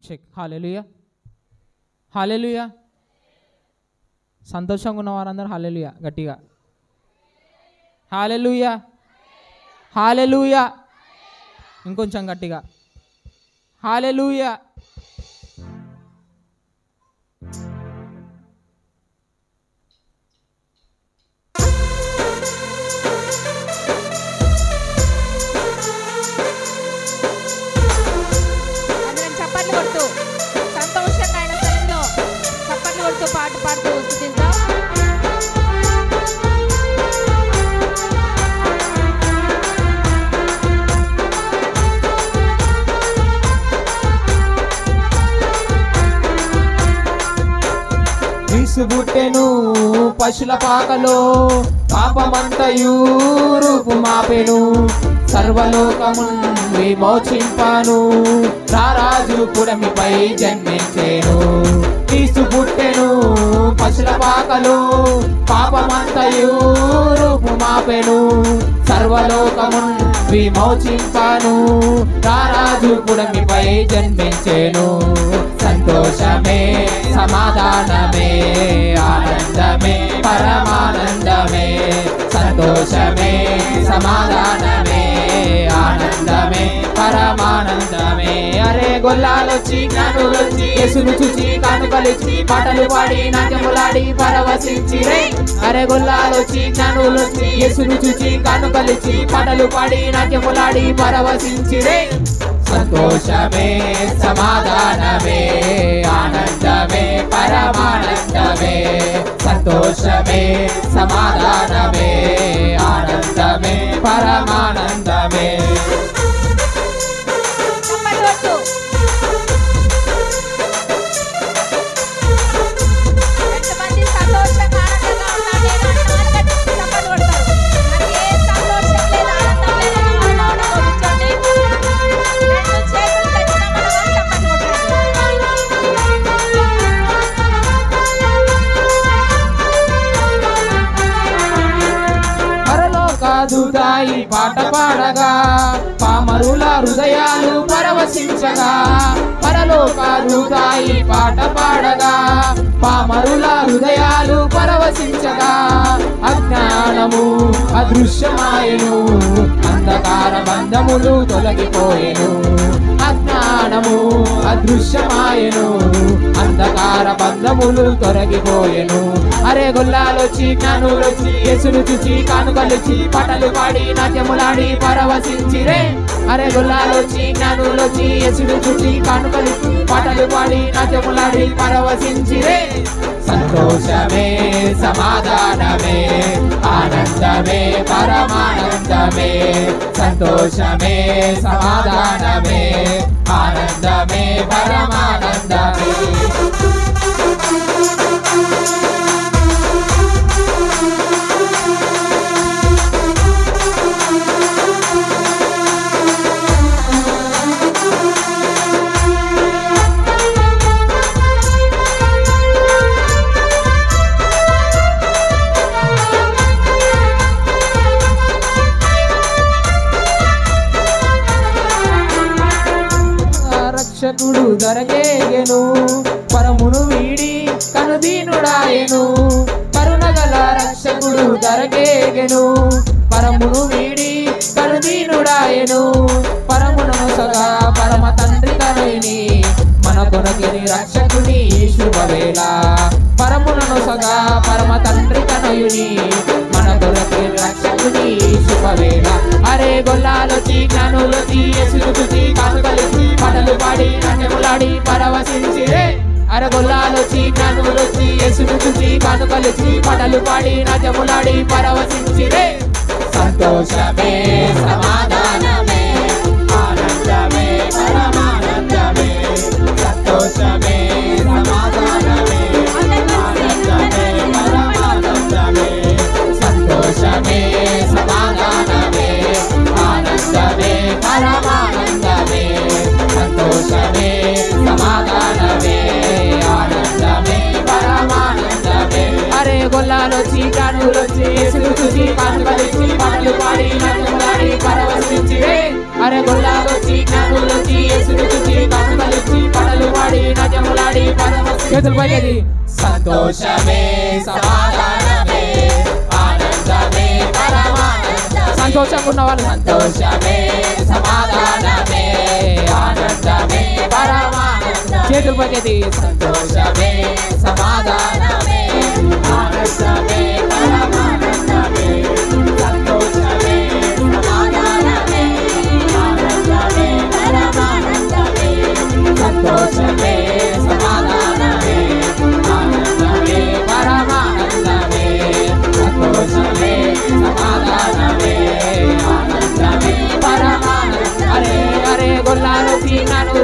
Check. హల్లెలూయా, హల్లెలూయా. సంతోషంగా ఉన్న వారందరూ హల్లెలూయా గట్టిగా. హల్లెలూయా, హల్లెలూయా. ఇంకొంచెం గట్టిగా హల్లెలూయా. చప్పట్లు కొడుతూ సంతోషంగా ఆయన సన్నిధిలో చప్పట్లు కొడుతూ పాట పాడుతూ స్తుతిద్దాం. పుట్టెను పశుల పాకలో పాపమంతయు రూపు మాపెను సర్వలోకమున్ విమోచింపాను రారాజు పుడమిపై జన్మించేను. క్రీస్తు పుట్టెను పశుల పాకలో పాపమంతయు రూపు మాపెను సర్వలోకమున్ విమోచింపాను రారాజు పుడమిపై జన్మించేను. సంతోషమే సమాధానమే ఆనందమే పరమానందమే సంతోషమే సమాధానమే ఆనందమే పరమానందమే. అరే గొల్లాలొచ్చి జ్ఞానులొచ్చి యేసును చూచి కానుకలిచ్చి పాటలు పాడి నాట్యములాడి పరవశించిరే. అరే గొల్లాలొచ్చి జ్ఞానులొచ్చి యేసును చూచి కానుకలిచ్చి పాటలు పాడి నాట్యములాడి పరవశించిరే. సంతోషమే సమాధానమే ఆనందమే పరమానందమే సంతోషమే సమాధానమే ఆనందమే పరమానందమే. దూతాయి పాట పాడగా పామరుల హృదయాలు పరవశించగా పరలోక దూతాయి పాట పాడగా పామరుల హృదయాలు పరవశించగా అజ్ఞానము అదృశ్యమాయెను అంధకార బంధములు తొలగిపోయెను. అజ్ఞానము అదృశ్యమాయెను అంధకార బంధములు తొలగిపోయెను. అరే గొల్లాలొచ్చి జ్ఞానులొచ్చి యేసును చూచి కానుకలిచ్చి పాటలు పాడి నాట్యములాడి పరవశించిరే. అరే గొల్లాలొచ్చి జ్ఞానులొచ్చి యేసును చూచి కానుకలిచ్చి పాటలు పాడి నాట్యములాడి పరవశించిరే. సంతోషమే సమాధానమే ఆనందమే పరమానందమే సంతోషమే సమాధానమే ఆనందమే పరమానందమే. రక్షకుడు దరగేగెను పరమును వీడి కనుదీనుడాయెను కరుణగల రక్షకుడు దరగేగెను పరమును వీడి కనుదీనుడాయెను పరమును సగా పరమ తండ్రి తనయుని మన కొనకిని రక్షకుని శుభవేళ పరమును సగా పరమ తండ్రి తనయుని మన కొనకిని రక్షకుని శుభవేళ. అరే గొల్లాలొచ్చి జ్ఞానులొచ్చి యేసును చూచి కానుకలిచ్చి పాటలు పాడి నాట్యములాడి పరవశించిరే. అరే గొల్లాలొచ్చి జ్ఞానులొచ్చి యేసును చూచి కానుకలిచ్చి పాటలు పాడి నాట్యములాడి పరవశించిరే. సంతోషమే సమాధానమే ఆనందమే పరమానందమే సంతోషమే సమాధానమే ఆనందమే పరమానందమే సంతోషమే సమాధానమే ఆనందమే పరమానందమే సంతోషమే సమాధానమే ఆనందమే పరమానందమే. అరే గొల్లాలొచ్చి జ్ఞానులొచ్చి యేసును చూచి కానుకలిచ్చి పాటలు పాడి నాట్యములాడి పరవశించిరే. అరే గొల్లాలొచ్చి జ్ఞానులొచ్చి యేసును చూచి కానుకలిచ్చి పాటలు చేతులు పైకి సంతోషమే సమాధానమే ఆనందమే పరమానందమే సంతోషంగా ఉన్న వాళ్ళు సంతోషమే సమాధానమే ఆనందమే పరమానందమే చేతులు పైకి సంతోషమే సమాధానమే ఆనందమే పరమానందమే సంతోషమే సమాధానమే ఆనందమే పరమానందమే సంతోషమే సమాధానమే ఆనందమే పరమానందమే సంతోషమే సమాధానమే ఆనందమే పరమానందమే అరే అరే గొల్లాలు చీనాను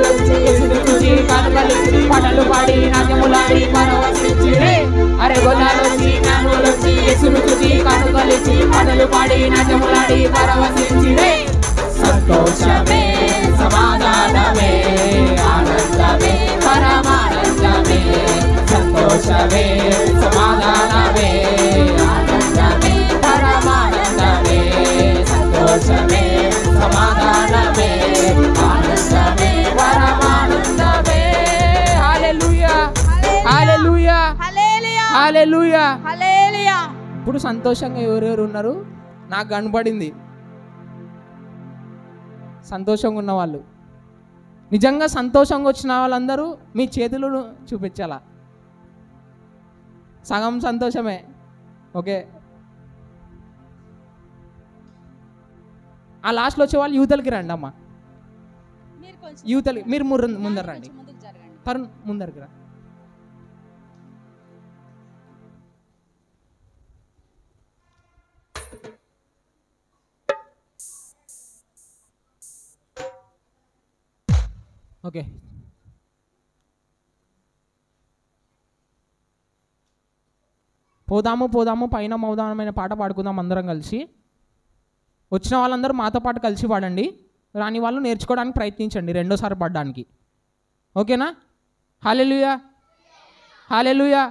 చూచి కనుకలి పాటలు పాడి నాట్యములాడి పరవశించిరే అరే గొల్లాలు చీనాను యేసును చూచి కనుకలి పాటలు పాడి నాట్యములాడి పరవశించిరే సంతోషమే సమాధానమే ఆనందమే పరమానందమే సంతోషమే సమాధానమే ఆనందమే పరమానందమే సంతోషమే సమాధానమే ఆనందమే పరమానందమే హల్లెలూయా హల్లెలూయా హల్లెలూయా హల్లెలూయా హల్లెలూయా. ఇప్పుడు సంతోషంగా ఎవరెవరు ఉన్నారు నాకు కనబడింది సంతోషంగా ఉన్న వాళ్ళు నిజంగా సంతోషంగా వచ్చిన వాళ్ళందరూ మీ చేతులు చూపించాలా సగం సంతోషమే ఓకే ఆ లాస్ట్లో వచ్చే వాళ్ళు యూతలకి రండి అమ్మా మీరు కొంచెం యూతలకి మీరు ముందర రండి ముందుకు జరగండి. తరుణ్ ముందరికి రా ఓకే పోదాము పోదాము పైన మౌదానమైన పాట పాడుకుందాం అందరం కలిసి వచ్చిన వాళ్ళందరూ మాతో పాటు కలిసి పాడండి రాని వాళ్ళు నేర్చుకోవడానికి ప్రయత్నించండి రెండోసారి పాడడానికి ఓకేనా హల్లెలూయా హల్లెలూయా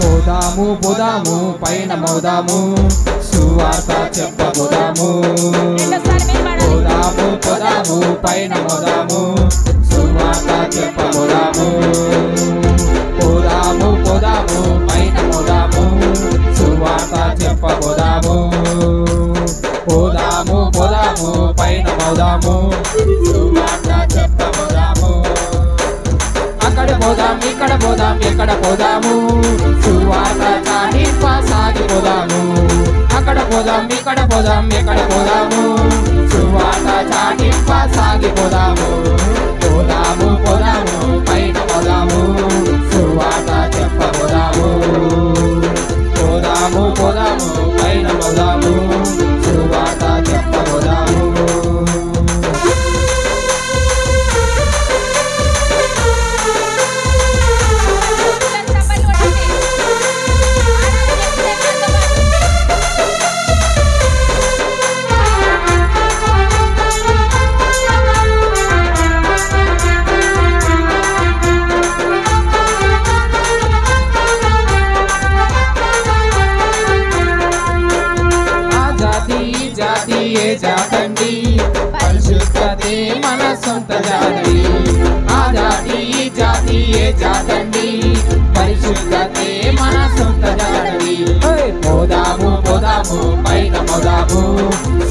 పోదాము పోదాము పైన మోదాము సువార్త చెప్పబోదాము రెండోసారి మీరు పాడాలి. పోదాము పోదాము పైన మోదాము సువార్త చెప్పబోదాము పోదాము పోదాము పైన మోదాము సువార్త చెప్పబోదాము పోదాము పోదాము పైన మోదాము సువార్త చెప్పబోదాము అక్కడ పోదాం ఇక్కడ పోదాం ఎక్కడ పోదాము సువార్త చాటింప సాగిపోదాము అక్కడ పోదాం ఇక్కడ పోదాం ఎక్కడ పోదాము సువార్త చాటింప సాగిపోదాము పోదాము పోదాము పైన పోదాము సువార్త చెప్పబోదాము పోదాము పోదాము పైన పోదాము సువార్త చెప్పబోదాము చప్పట్లు కొట్టండి. ఆ జాతి ఈ జాతి ఏ జాతండి పరిశుద్ధతే మన సొంత జాతి ఆ జాతి ఈ జాతి ఏ జాతండి పరిశుద్ధతే మన సొంత జాతి పోదాము పోదాము పైన పోదాము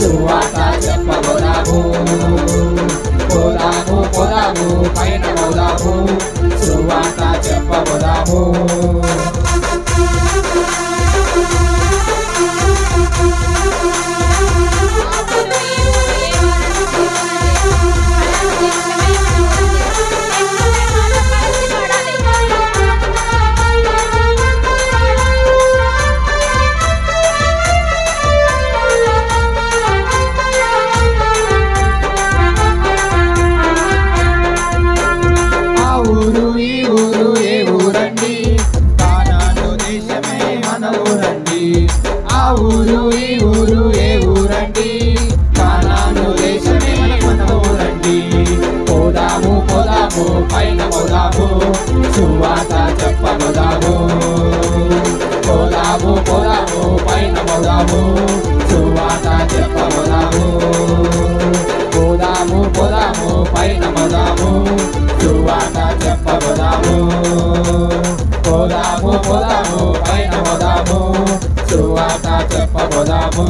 సువార్త చెప్పబోదాము పోదాము పోదాము పైన పోదాము సువార్త చెప్పబోదాము ఆ పోదాము పైన పోదాము సువార్త చెప్పబోదాము పోదాము పోదాము పైన పోదాము సువార్త చెప్పబోదాము పోదాము పోదాము పైన పోదాము సువార్త చెప్పబోదాము పోదాము పోదాము పైన పోదాము సువార్త చెప్పబోదాము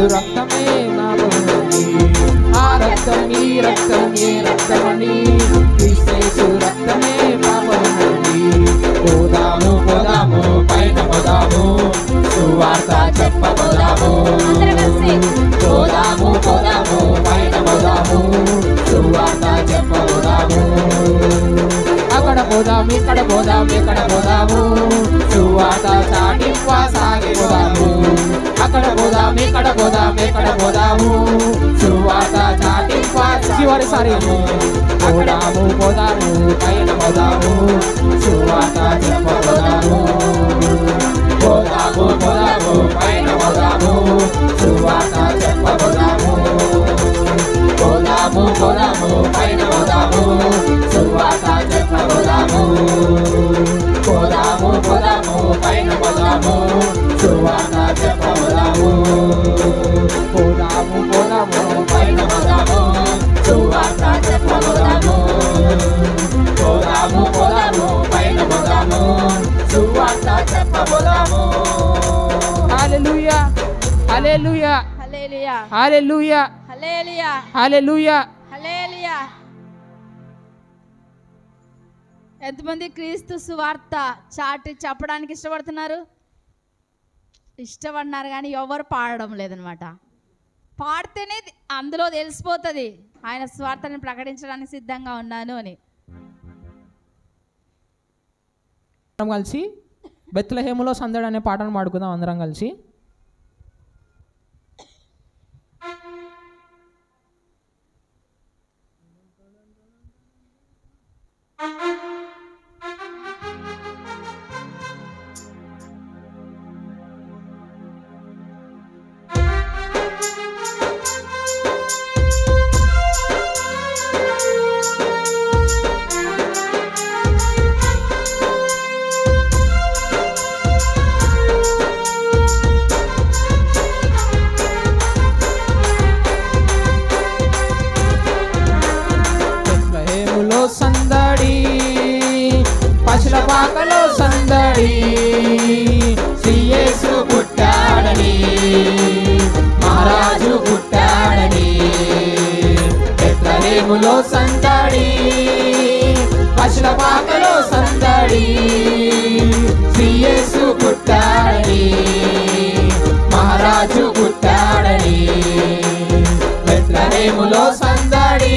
రక్తమే నా బలి ఆ రక్తం ఈ రక్తం ఏ రక్తమని క్రీస్తు రక్తమే పాపమని పోదాము పోదాము పైన పోదాము సువార్త చెప్పబోదాము పోదాము పోదాము పైన పోదాము సువార్త చెప్పబోదాము అక్కడ పోదాము ఇక్కడ పోదాము ఎక్కడ పోదాము సువార్త చాటింప సాగిపోదాము అక్కడ పోదాము ఇక్కడ పోదాము ఎక్కడ పోదాము సువార్త చాటింప చివరిసారి పోదాము పోదాము పైన పోదాము సువార్త చెప్పబోదాము పోదాము పోదాము పైన పోదాము సువార్త చెప్పబోదాము పోదాము పోదాము పైన పోదాము సువార్త చెప్పబోదాము పోదాము పోదాము పైన పోదాము సువార్త చెప్పబోదాము పోదాము పోదాము పైన పోదాము సువార్త చెప్పబోదాము పోదాము పోదాము పైన పోదాము సువార్త చెప్పబోదాము హల్లెలూయా హల్లెలూయా హల్లెలూయా హల్లెలూయా హల్లెలూయా హల్లెలూయా హల్లెలూయా. ఎంతమంది క్రీస్తు సువార్త చాటి చెప్పడానికి ఇష్టపడుతున్నారు? ఇష్టపడినారు కానీ ఎవరు పాడడం లేదనమాట. పాడితేనే అందులో తెలిసిపోతుంది ఆయన స్వార్థని ప్రకటించడానికి సిద్ధంగా ఉన్నాను అని. కలిసి బెత్లెహేములో సందడి అనే పాటను పాడుకుందాం అందరం కలిసి. సందడి పశులపాకలో సందడి శ్రీయేసు పుట్టాడని మహారాజు పుట్టాడని బెత్లెహేములో సందడి పశులపాకలో సందడి శ్రీయేసు పుట్టాడని మహారాజు పుట్టాడని బెత్లెహేములో సందడి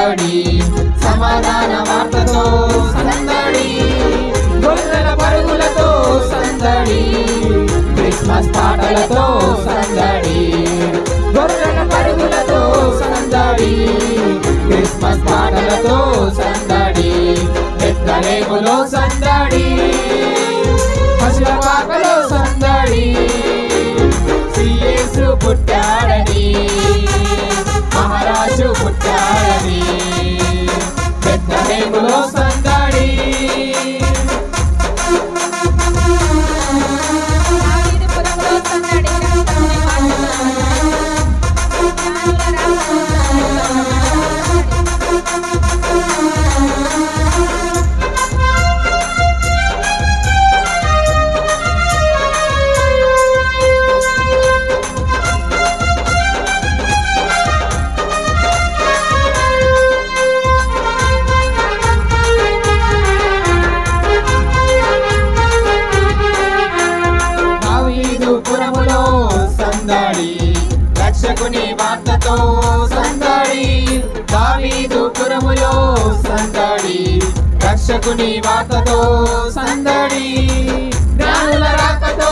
సందడి, సమాధాన వార్తతో సందడి, గొర్రెల పరుగులతో సందడి, క్రిస్మస్ పాటలతో సందడి, గొర్రెల పరుగులతో సందడి, క్రిస్మస్ పాటలతో సందడి, బెత్లెహేములో సందడి, పశుల పాకలో సందడి, యేసు పుట్టాడని, మహారాజు పుట్టాడని, బెత్లెహేములో సందడి. రక్షకుని వార్తతో సందడి, దావీదుపురములో సందడి, రక్షకుని వార్తతో సందడి, జ్ఞానుల రాకతో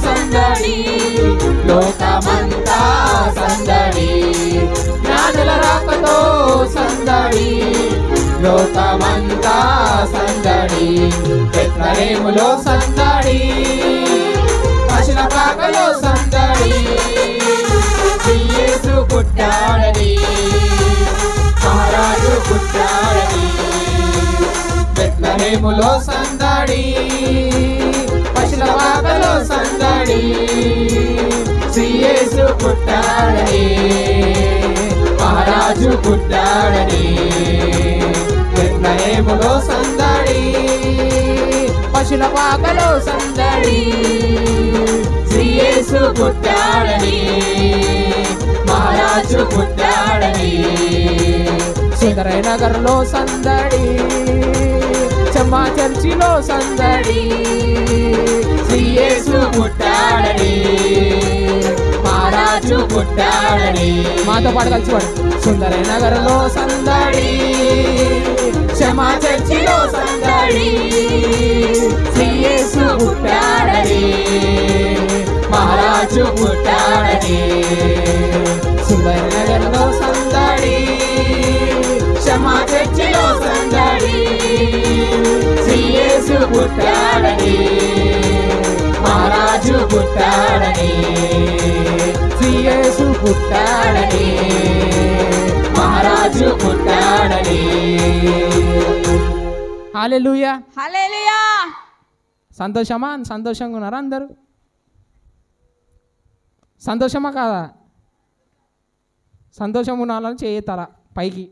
సందడి, లోకమంతా సందడి, జ్ఞానుల రాకతో సందడి, లోకమంతా సందడి, బెత్లెహేములో సందడి, పశుల పాకలో సందడి, యేసు పుట్టాడని, మహారాజు పుట్టాడని, బెత్లెహేములో సందడి, పశుల పాకలో సందడి, యేసు పుట్టాడని, మహారాజు పుట్టాడని, బెత్లెహేములో సందడి, పశుల పాకలో సందడి, యేసు పుట్టాడని, మహారాజు పుట్టాడని, సుందరనగర్లో సందడి, చెమ్మా చర్చిలో సందడి, యేసు పుట్టాడని, మహారాజు పుట్టాడని. మాతో పాటు కలిసి పాడు. సుందరనగర్లో సందడి, చెమ్మా చర్చిలో సందడి, యేసు పుట్టాడని, మహారాజు పుట్టాడని, సుందరనగర్లో సందడి, క్షమా చర్చిలో సందడి, యేసు పుట్టాడని, మహారాజు పుట్టాడని, యేసు పుట్టాడని, మహారాజు పుట్టాడని. హల్లెలూయా, హల్లెలూయా. సంతోషమా? సంతోషంగా ఉన్నారా అందరూ? సంతోషమా కాదా? సంతోషం ఉన్నాలని చేయతారా పైకి.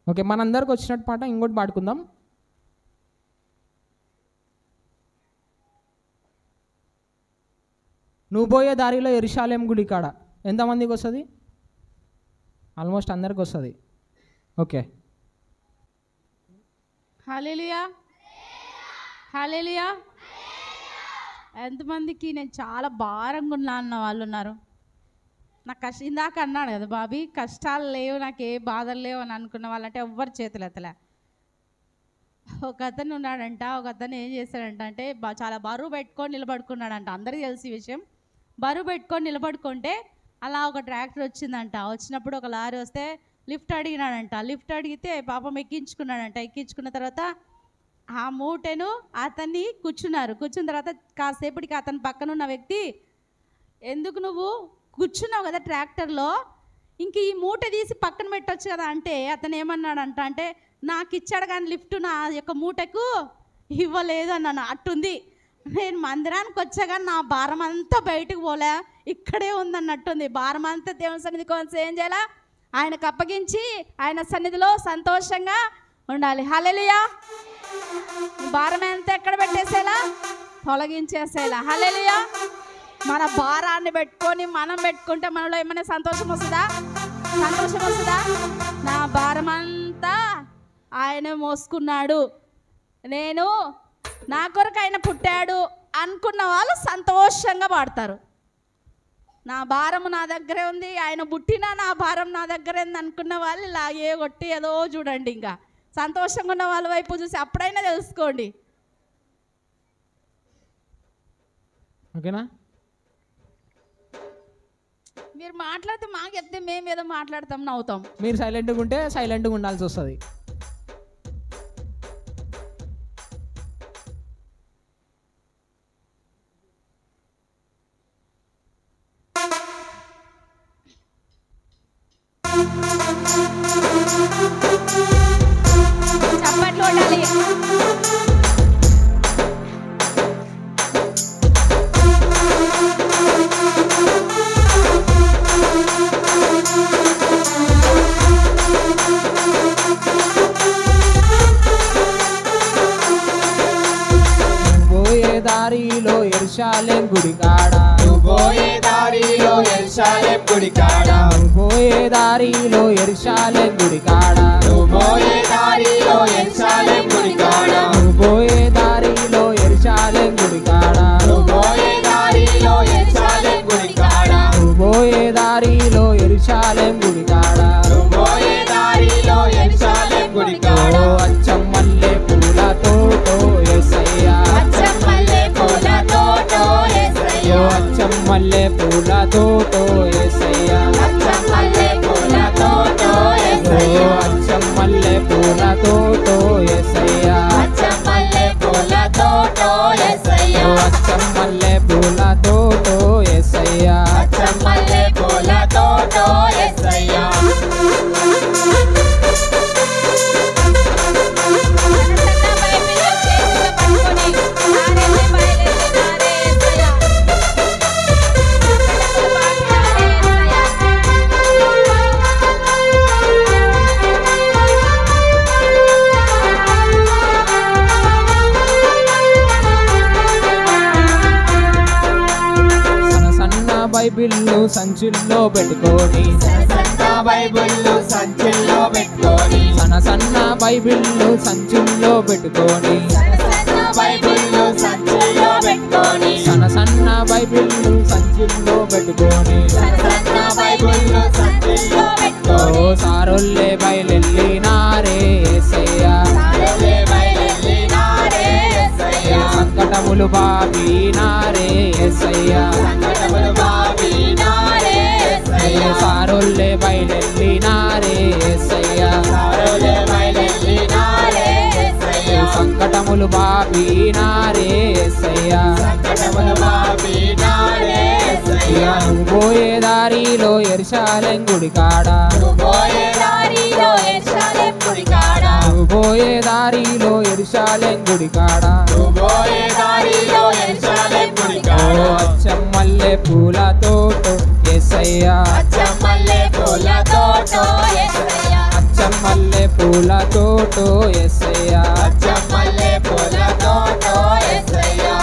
ఓకే, మనందరికి వచ్చినట్టు పాట ఇంకోటి పాడుకుందాం. నువ్వు పోయే దారిలో యెరూషలేము గుడి కాడ ఎంతమందికి వస్తుంది? ఆల్మోస్ట్ అందరికి వస్తుంది. ఓకే, హల్లెలూయా, హల్లెలూయా. ఎంతమందికి నేను చాలా భారంగా ఉన్నా అన్న వాళ్ళు ఉన్నారు? నాకు ఇందాక అన్నాడు కదా బాబీ, కష్టాలు లేవు, నాకు ఏ బాధలు లేవు అని అనుకున్న వాళ్ళంటే ఎవ్వరు చేతులు ఎత్తలే. ఒక అతను ఉన్నాడంట, ఒక అతను ఏం చేశాడంట అంటే చాలా బరువు పెట్టుకొని నిలబడుకున్నాడంట. అందరికీ తెలిసి విషయం. బరువు పెట్టుకొని నిలబడుకుంటే అలా ఒక ట్రాక్టర్ వచ్చిందంట. వచ్చినప్పుడు ఒక లారీ వస్తే లిఫ్ట్ అడిగినాడంట. లిఫ్ట్ అడిగితే పాపం ఎక్కించుకున్నాడంట. ఎక్కించుకున్న తర్వాత ఆ మూటను అతన్ని కూర్చున్నారు. కూర్చున్న తర్వాత కాసేపటికి అతని పక్కన ఉన్న వ్యక్తి, ఎందుకు నువ్వు కూర్చున్నావు కదా ట్రాక్టర్లో, ఇంక ఈ మూట తీసి పక్కన పెట్టవచ్చు కదా అంటే అతను ఏమన్నాడంట అంటే, నాకు ఇచ్చాడు కానీ లిఫ్ట్ నా యొక్క మూటకు ఇవ్వలేదు అన్నాను. అట్టుంది, నేను మందిరానికి వచ్చా కానీ నా భారం అంతా బయటకు పోలే, ఇక్కడే ఉందన్నట్టుంది. భారం అంతా దేవుని సన్నిధి కోసం ఏం చేయాలా? ఆయనకు అప్పగించి ఆయన సన్నిధిలో సంతోషంగా ఉండాలి. హల్లెలూయా. భారం అంతా ఎక్కడ పెట్టేసేలా? తొలగించేసేలా. హల్లెలూయా. మన భారాన్ని పెట్టుకొని మనం పెట్టుకుంటే మనలో ఏమైనా సంతోషం వస్తుందా? సంతోషం వస్తుందా? నా భారం అంతా ఆయన మోసుకున్నాడు, నేను నా కొరకు ఆయన పుట్టాడు అనుకున్న వాళ్ళు సంతోషంగా పాడతారు. నా భారం నా దగ్గరే ఉంది, ఆయన పుట్టినా నా భారం నా దగ్గరే ఉంది అనుకున్న వాళ్ళు ఇలా ఏ కొట్టి ఏదో చూడండి. ఇంకా సంతోషంగా ఉన్న వాళ్ళ వైపు చూసి అప్పుడైనా తెలుసుకోండి. ఓకేనా? మీరు మాట్లాడితే మాకు చెప్తే మేము ఏదో మాట్లాడతాం, నవ్వుతాం. మీరు సైలెంట్గా ఉంటే సైలెంట్గా ఉండాల్సి వస్తుంది. చప్పట్లు కొట్టాలి. పోయే దారిలో యెరూషలేం గుడి కాడ, పోయే దారిలో యెరూషలేం గుడి కాడ, పోయే దారిలో యెరూషలేం గుడి కాడ, పోయే దారిలో యెరూషలేం గుడి కాడ, పోయే దారిలో యెరూషలేం గుడి కాడ, పోయే దారిలో యెరూషలేం గుడి కాడ, పోయే దారిలో యెరూషలేం గుడి కాడ, పోయే దారిలో యెరూషలేం గుడి కాడ, అచ్చం మల్లె పూల తోటో యేసయ్యా, అచ్చం మల్లె పూల తోటో యేసయ్యా, అచ్చం మల్లె పూల తోటో యేసయ్యా, అచ్చం మల్లె పూల తోటో యేసయ్యా, అచ్చం మల్లె పూల తోటో యేసయ్యా, అచ్చం మల్లె పూల తోటో యేసయ్యా, అచ్చం మల్లె పూల తోటో యేసయ్యా, అచ్చం మల్లె పూల తోటో యేసయ్యా. సన్న బైబిల్లు సంచుల్లో పెట్టుకొని, సన్న బైబిళ్ళు సంచుల్లో పెట్టుకొని, సన్న బైబిల్లు సంచుల్లో పెట్టుకొని, బైబిళ్ళు సంచుల్లో పెట్టుకొని, సన్న బైబిల్లు సంచుల్లో పెట్టుకొని, సన్న బైబిళ్ళు సంచుల్లో పెట్టుకొని, సారొల్లే బయలెల్లినారే యేసయ్యా, సారలే బయలెల్లినారే యేసయ్యా, సంకటములు బాపినారే యేసయ్యా, సంకటములు బాపినారే యేసయ్యా, సారొల్లే బయలెల్లినారే యేసయ్యా, సారలే బయలెల్లినారే యేసయ్యా, సంకటములు బాపినారే యేసయ్యా, సంకటములు బాపినారే యేసయ్యా, పోయే దారిలో యెరూషలేం గుడి కాడ, పోయే దారిలో యెరూషలేం గుడి కాడ, పోయే దారిలో యెరూషలేం గుడి కాడ, పోయే దారిలో యెరూషలేం గుడి కాడ, అచ్చం మల్లె పూల తోటో యేసయ్యా, అచ్చం మల్లె పూల తోటో యేసయ్యా, అచ్చం మల్లె పూల తోటో యేసయ్యా, అచ్చం మల్లె పూల తోటో యేసయ్యా,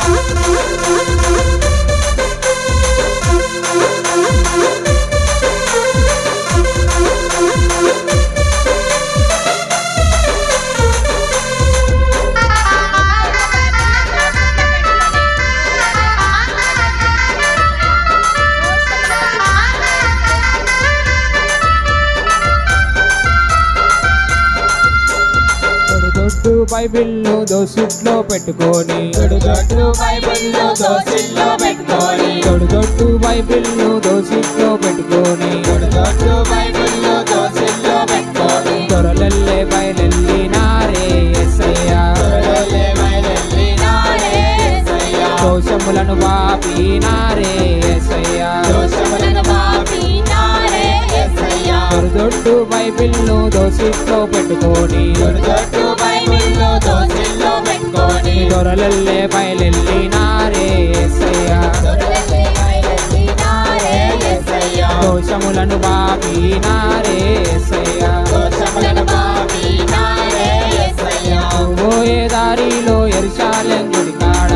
దొడ్డు బైబిల్ను దోసిట్లో పెట్టుకొని, దొడ్డు బైబిళ్ళు దోసిల్లో పెట్టుకొని, దొడ్డు బైబిల్ను దోసిట్లో పెట్టుకొని, దొడ్డు బైబిళ్ళు దోసిల్లో పెట్టుకొని, దొరలల్లే బయలెల్లినారే యేసయ్యా, దొరలే బయలెల్లినారే యేసయ్యా, దోషములను బాపినారే యేసయ్యా, దోషములను బాపినారే యేసయ్యా, దొడ్డు బైబిల్ను దోసిట్లో పెట్టుకొని, దొడ్డు బైబిళ్ళు దోసిల్లో పెట్టుకొని, దొరలల్లే బయలెల్లినారే యేసయ్యా, దొరలే బయలెల్లినారే యేసయ్యా, దోషములను బాపినారే యేసయ్యా, దోషములను బాపినారే యేసయ్యా, పోయే దారిలో యెరూషలేం గుడి కాడ,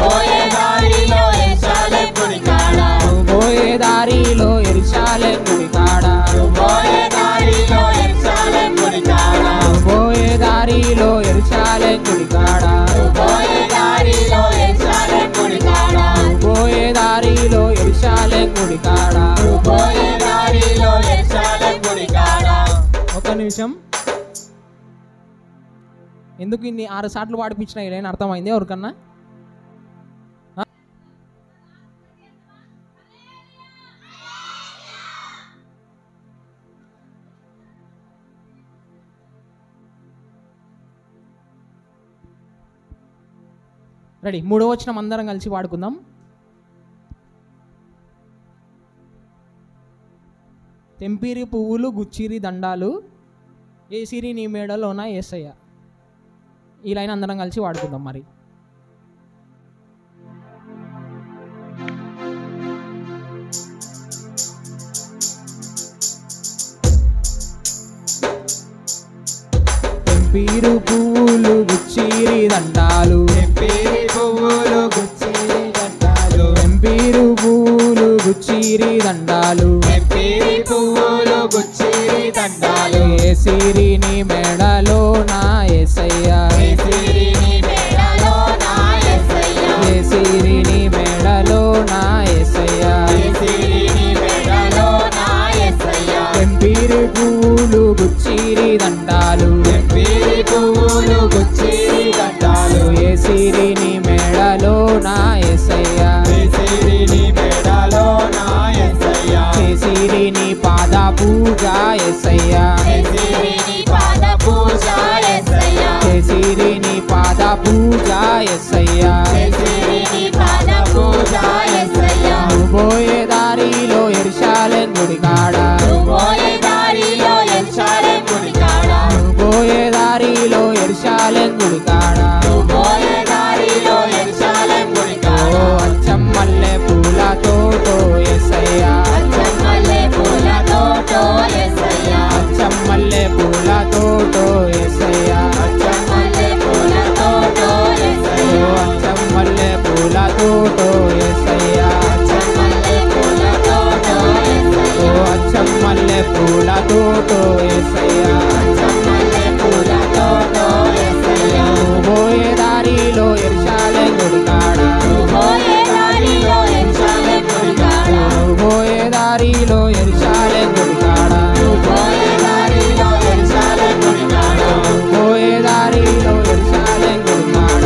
పోయే దారిలో యెరూషలేం గుడి కాడ, పోయే దారిలో యెరూషలేం గుడి కాడ, పోయే దారిలో యెరూషలేం గుడి కాడ, పోయే దారిలో యెరూషలేం గుడి కాడ, పోయే దారిలో యెరూషలేం గుడి కాడ, పోయే దారిలో యెరూషలేం గుడి కాడ, నిమిషం. ఎందుకు ఇన్ని 6 సార్లు పాడిపించిన ఇలా అర్థమైంది ఎవరికన్నా? రెడీ. 3వ వచనం అందరం కలిసి పాడుకుందాం. తెంపిరి పువ్వులు గుచ్చిరి దండాలు ఏసిరి నీ మేడలోన యేసయ్య. ఈ లైన్ అందరం కలిసి వాడుకుందాం మరి. తెంపిరు పువ్వులు గుచ్చిరి దండాలు తెంపిరి పువ్వులు గుచ్చిరి దండాలు తెంపిరు పువ్వులు గుచ్చిరి దండాలు తెంపిరి పువ్వులు గుచ్చిరి దండాలు ఏసిరి నీ మేడలోన యేసయ్య ఏసిరి నీ మేడలోన యేసయ్య ఏసిరి నీ మేడలోన యేసయ్య ఏసిరి నీ మేడలోన యేసయ్య తెంపిరి పువ్వులు గుచ్చిరి దండాలు తెంపిరి పువ్వులు గుచ్చిరి దండాలు ఏసిరి నీ మేడలోన యేసయ్య ఏసిరి నీ మేడలోన యేసయ్య ఏసిరి నీ పాద పూజ యేసయ్య ఏసిరి నీ పాద పూజ యేసయ్య ఏసిరి నీ పాద పూజ యేసయ్య ఏసిరి నీ పాద పూజ యేసయ్య పోయే దారిలో యెరూషలేము గుడి కాడ పోయే దారిలో యెరూషలేము గుడి కాడ పోయే దారిలో యెరూషలేము గుడి కాడ పోయే దారిలో యెరూషలేము గుడి కాడ అచ్చం మల్లె పూలతోటో యేసయ్య అచ్చమల్లె పూలతోటో యేసయ్య అచ్చం మల్లె పూలతోటో యేసయ్య అచ్చమల్లె పూలతోటో యేసయ్య అచ్చం మల్లె పూలతోటో యేసయ్య అచ్చమల్లె పూలతోటో యేసయ్య అచ్చం మల్లె పూలతోటో యేసయ్య అచ్చమల్లె పూలతోటో యేసయ్య పోయే దారిలో యెరూషలేము గుడి కాడ పోయే దారిలో యెరూషలేము గుడి కాడ పోయే దారిలో యెరూషలేము గుడి కాడ పోయే దారిలో యెరూషలేము గుడి కాడ పోయే దారిలో యెరూషలేము గుడి కాడ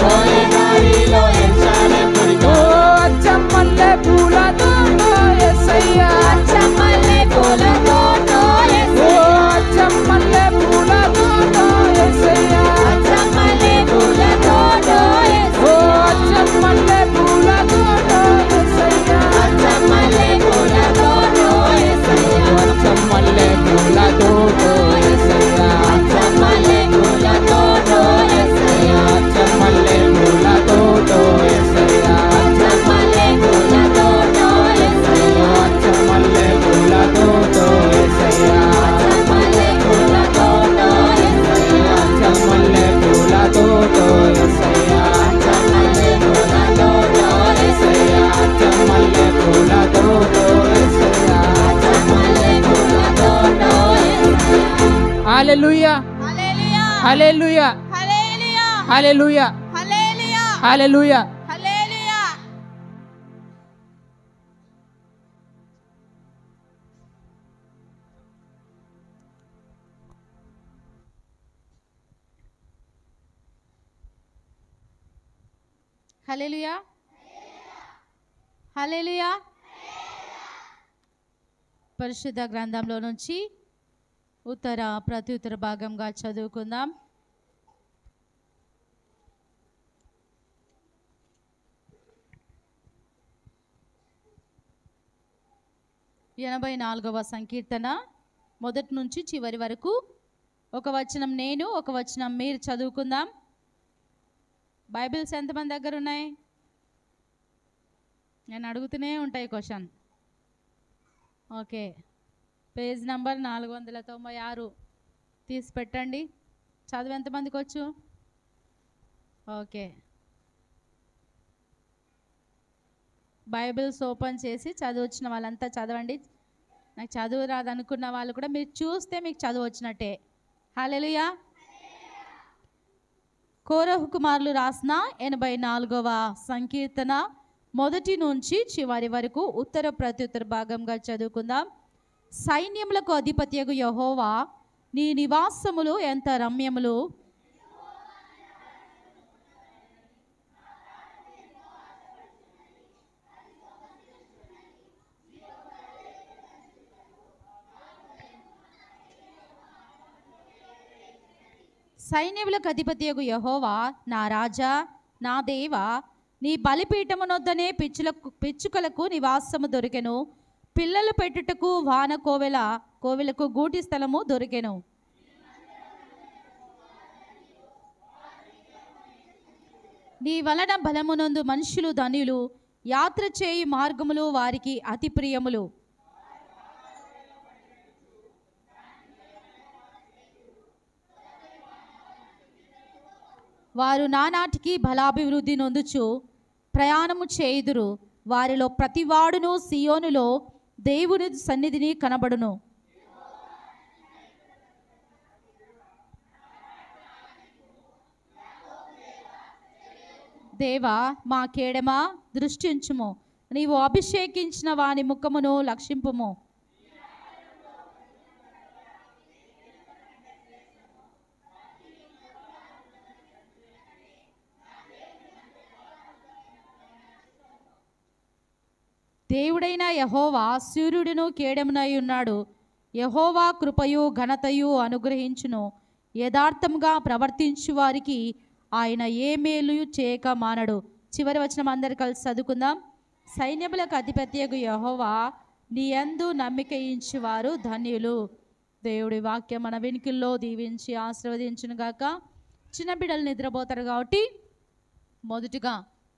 పోయే దారిలో యెరూషలేము గుడి ఓ కాడ అచ్చం మల్లె పూలతోటో యేసయ్య అచ్చమల్లె పూలతోటో ఓ యేసయ్య అచ్చం మల్లె పూలతోటో యేసయ్య అచ్చమల్లె పూలతోటో ఓ యేసయ్య అచ్చం మల్లె పూలతోటో యేసయ్య అచ్చమల్లె పూలతోటో యేసయ్య అచ్చం మల్లె పూలతోటో యేసయ్య అచ్చమల్లె పూలతోటో యేసయ్య అచ్చం మల్లె పూలతోటో యేసయ్య అచ్చమల్లె పూలతోటో యేసయ్య అచ్చం మల్లె పూలతోటో యేసయ్య అచ్చమల్లె పూలతోటో యేసయ్య అచ్చం మల్లె పూలతోటో యేసయ్య అచ్చమల్లె పూలతోటో యేసయ్య అచ్చం మల్లె పూలతోటో యేసయ్య అచ్చమల్లె పూలతోటో యేసయ్య హల్లెలూయా హల్లెలూయా హల్లెలూయా హల్లెలూయా హల్లెలూయా హల్లెలూయా హల్లెలూయా హల్లెలూయా. హల్లెలూయా హల్లెలూయా. పరిశుద్ధ గ్రంథంలో నుంచి ప్రత్యుత్తర భాగంగా చదువుకుందాం. ఎనభై 84వ సంకీర్తన మొదటి నుంచి చివరి వరకు ఒక వచనం నేను, ఒక వచనం మీరు చదువుకుందాం. బైబిల్స్ ఎంతమంది దగ్గర ఉన్నాయి? నేను అడుగుతూనే ఉంటాయి క్వశ్చన్. ఓకే, పేజ్ నంబర్ 496 తీసి పెట్టండి. చదువు ఎంతమందికి వచ్చు? ఓకే, బైబిల్స్ ఓపెన్ చేసి చదువు వచ్చిన వాళ్ళంతా చదవండి. నాకు చదువు రాదనుకున్న వాళ్ళు కూడా మీరు చూస్తే మీకు చదువు వచ్చినట్టే. హల్లెలూయా. కోరహు కుమారులు రాసిన 84వ సంకీర్తన మొదటి నుంచి చివరి వరకు ఉత్తర ప్రత్యుత్తర భాగంగా చదువుకుందాం. సైన్యములకు అధిపత్యగు యెహోవా నీ నివాసములు ఎంత రమ్యములు. సైన్యములకు అధిపతియగు యెహోవా, నా రాజా, నా దేవా, నీ బలిపీఠమునొద్దనే పిచ్చుకలకు నివాసము దొరికెను. పిల్లలు పెట్టుటకు వాన కోవెలకు గూటి స్థలము దొరికెను. నీ వలన బలమునందు మనుషులు ధన్యులు, యాత్ర చేయి మార్గములు వారికి అతి ప్రియములు. వారు నానాటికి బలాభివృద్ధి నొందుచు ప్రయాణము చేయుదురు. వారిలో ప్రతివాడును సియోనులో దేవుని సన్నిధిని కనబడును. దేవా, మా కేడమా, దృష్టించుము. నీవు అభిషేకించిన వాని ముఖమును లక్షింపుము. దేవుడైన యెహోవా సూర్యుడును కేడమునై ఉన్నాడు. యెహోవా కృపయు ఘనతయు అనుగ్రహించును. యథార్థంగా ప్రవర్తించు వారికి ఆయన ఏ మేలు చేయక మానడు. చివరి వచనం అందరు కలిసి చదువుకుందాం. సైన్యములకు అధిపత్యగు యెహోవా, నీ యందు నమ్మికయించు వారు ధన్యులు. దేవుడి వాక్యం మన వెనుకల్లో దీవించి ఆశీర్వదించును గాక. చిన్న బిడ్డలు నిద్రపోతారు కాబట్టి మొదటిగా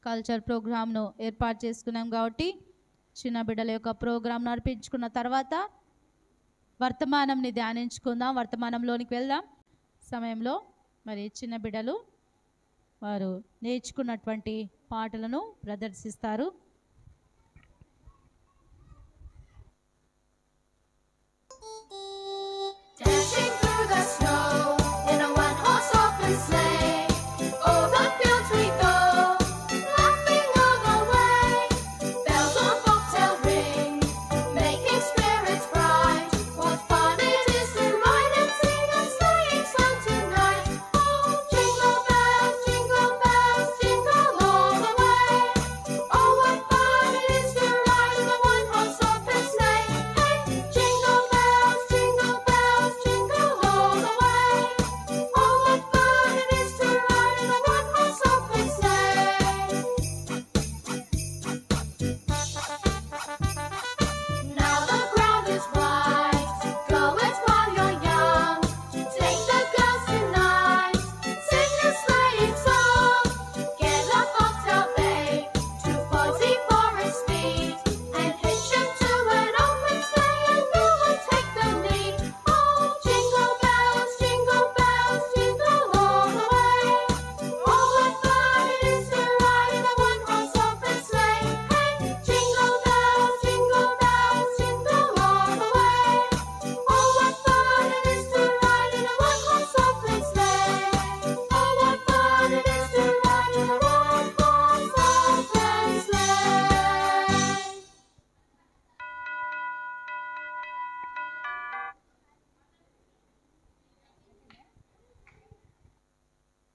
కల్చర్ ప్రోగ్రామ్ను ఏర్పాటు చేసుకున్నాం కాబట్టి చిన్న బిడ్డల యొక్క ప్రోగ్రాం నడిపించుకున్న తర్వాత వర్తమానంని ధ్యానించుకుందాం. వర్తమానంలోనికి వెళ్దాం. సమయంలో మరి చిన్న బిడ్డలు వారు నేర్చుకున్నటువంటి పాటలను ప్రదర్శిస్తారు.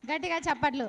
గట్టిగా చప్పట్లు.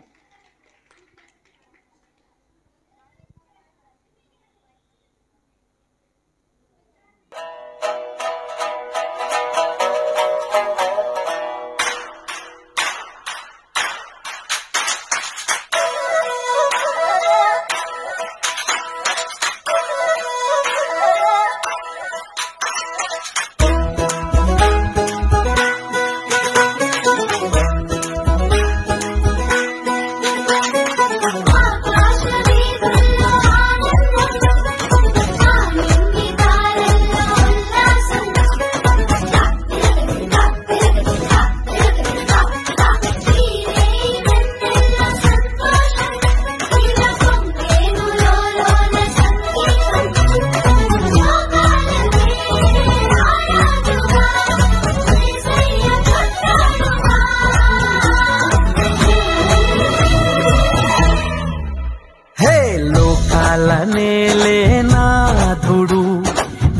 నాథుడు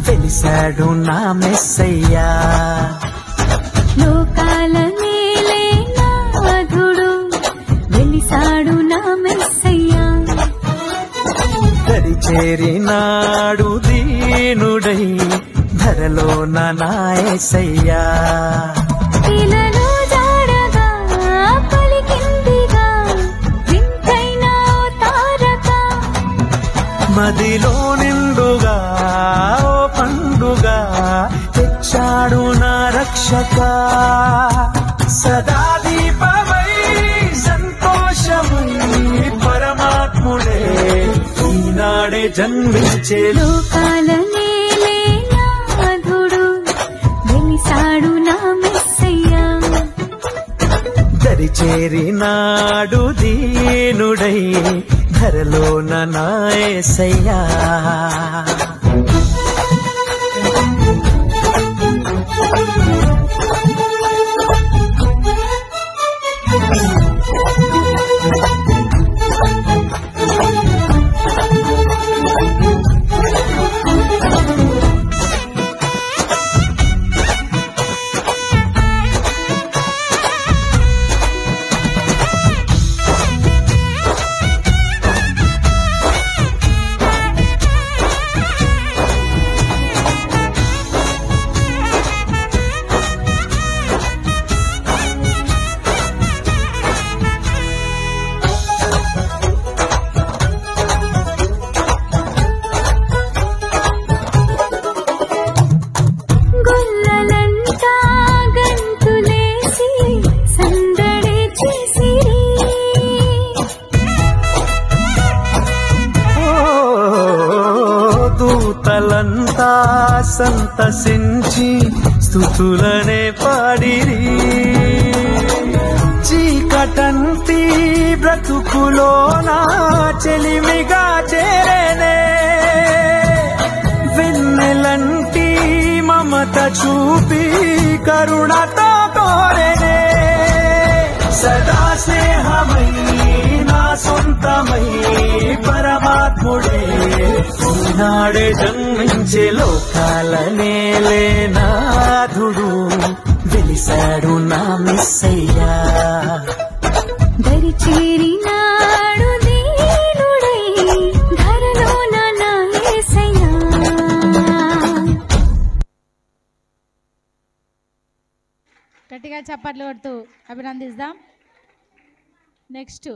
వెలిశాడు నా మెస్సయ్యా. దరిచేరినాడు దీనుడై ధరలో నా యేసయ్యా ఇలలో జాడగా పలికిందిగా వింతైన తారక మదిలో నిండుగా ఓ పండుగా తెచ్చాడు నా రక్షక సదా దీపమై సంతోషమై పరమాత్ముడే ఈనాడే జన్మించే లోకాల నేలే నాథుడు వెలిసాడు నా మెస్సయ్యా దరిచేరినాడు దీనుడై ధరలో నా యేసయ్యా గొల్లలంతా గంతులేసి సందడి చేసిరి దూతలంతా సంతసించి స్తుతులనే పాడిరి చీకటంతి బ్రతుకులోనా చెలిమిగా చేరేనే వెన్నెలంటి మమత చూపి కరుణతో కోరేనే సదా స్నేహమై నా సొంతమై పరమాత్ముడే ఈనాడే జన్మించే లోకాల నేలే నాథుడు వెలిసాడు నా మెస్సయ్యా దరిచేరినాడు దీనుడై ధరలో నా యేసయ్యా గట్టిగా చప్పట్లు కొడుతూ అభినందిద్దాం. నెక్స్ట్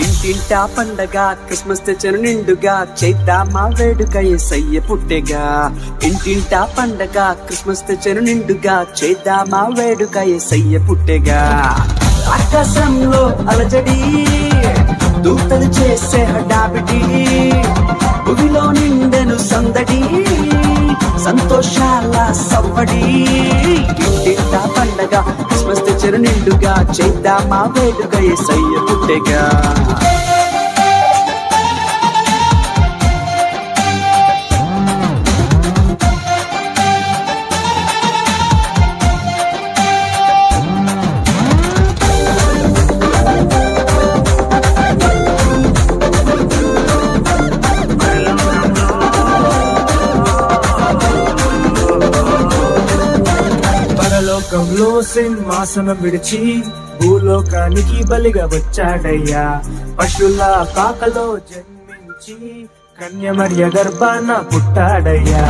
ఇంటింటా పండగ క్రిస్మస్ తెచ్చను నిండుగా చేద్దామా వేడుక యేసయ్య పుట్టెగా ఇంటింటా పండగ క్రిస్మస్ తెచ్చను నిండుగా చేద్దామా వేడుక యేసయ్య పుట్టెగా ఆకాశంలో అలజడి దూతలు చేసే హడావిడి భూమిలో నిండెను సందడి సంతోషాల సవ్వడి ఇంటింటా పండగ క్రిస్మస్ తెచ్చను నిండుగా చేద్దామా వేడుక యేసయ్య పుట్టెగా పరలోకంలో సింహాసనం విడిచి భూలోకానికి బలిగా వచ్చాడయ్యా పశుల పాకలో జన్మించి కన్యమర్య గర్భాన పుట్టాడయ్యా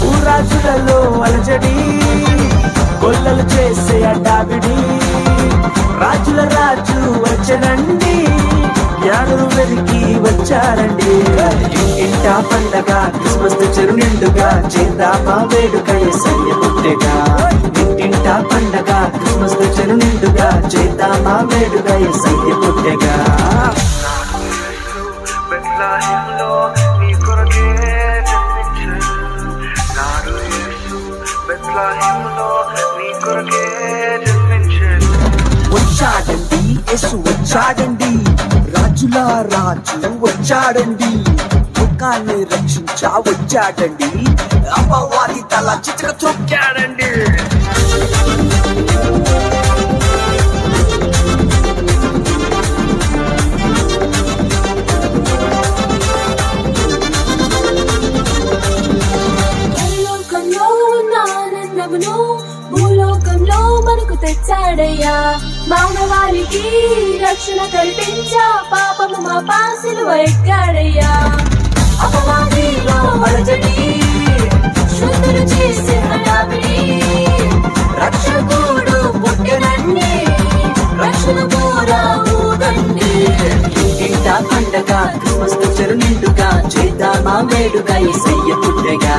ఊరాజులలో అలజడి గొల్లలు చేసే అడ్డావిడి రాజుల రాజు వచ్చనండి యాడలు వెలికి వచ్చారండి ఇంటా పండగ క్రిస్మస్ తెచ్చను నిండుగా చేద్దామా వేడుక యేసయ్య పుట్టెగా ఇంటింటా పండగ క్రిస్మస్ తెచ్చను నిండుగా నిండుగా చేద్దామా వేడుగా యేసయ్య పుట్టెగా బెత్లెహేములో నీ కొరకే జన్మించెను నాడు యేసు బెత్లెహేములో నీ కొరకే జన్మించెను వచ్చాడండి యేసు వచ్చాడండి రాజుల రాజు వచ్చాడండి లోకాన్ని రక్షించా వచ్చాడండి అపవాది తల చిచ్చక తొక్కాడండి పరలోకంలో ఉన్న ఆనందమును భూలోకంలో మనకు తెచ్చాడయ్యా మానవాళికి రక్షణ కల్పించా పాపము మా పాసిలు ఎక్కాడయ్యా అపవాదిలో అలజడి శుద్ధులు చేసే హడావిడి రక్షకుడు పుట్టెనండి రక్షణ కూడా ఊదండి ఇంటింటా పండగ క్రిస్మస్ చెరు నిండుగా చేద్దామా వేడుగా యేసయ్య పుట్టెగా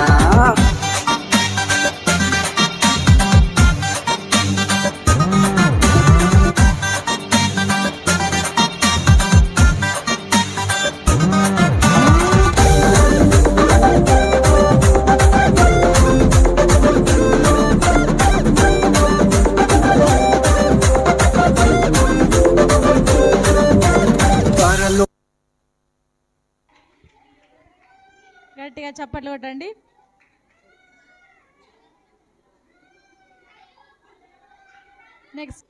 గట్టిగా చప్పట్లు కొట్టండి. నెక్స్ట్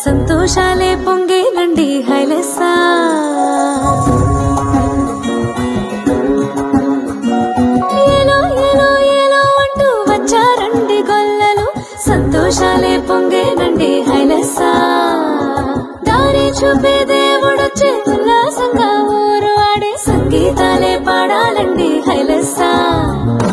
సంతోషాలే పొంగేనండి హైలెస్సా ఏలో ఏలో ఏలో అంటూ వచ్చారండి గొల్లలు సంతోషాలే పొంగేనండి హైలెస్సా దారి చూపే దేవుడొచ్చే ఉల్లాసంగా ఊరు ఆడే సంగీతాలే పాడాలండి హైలెస్సా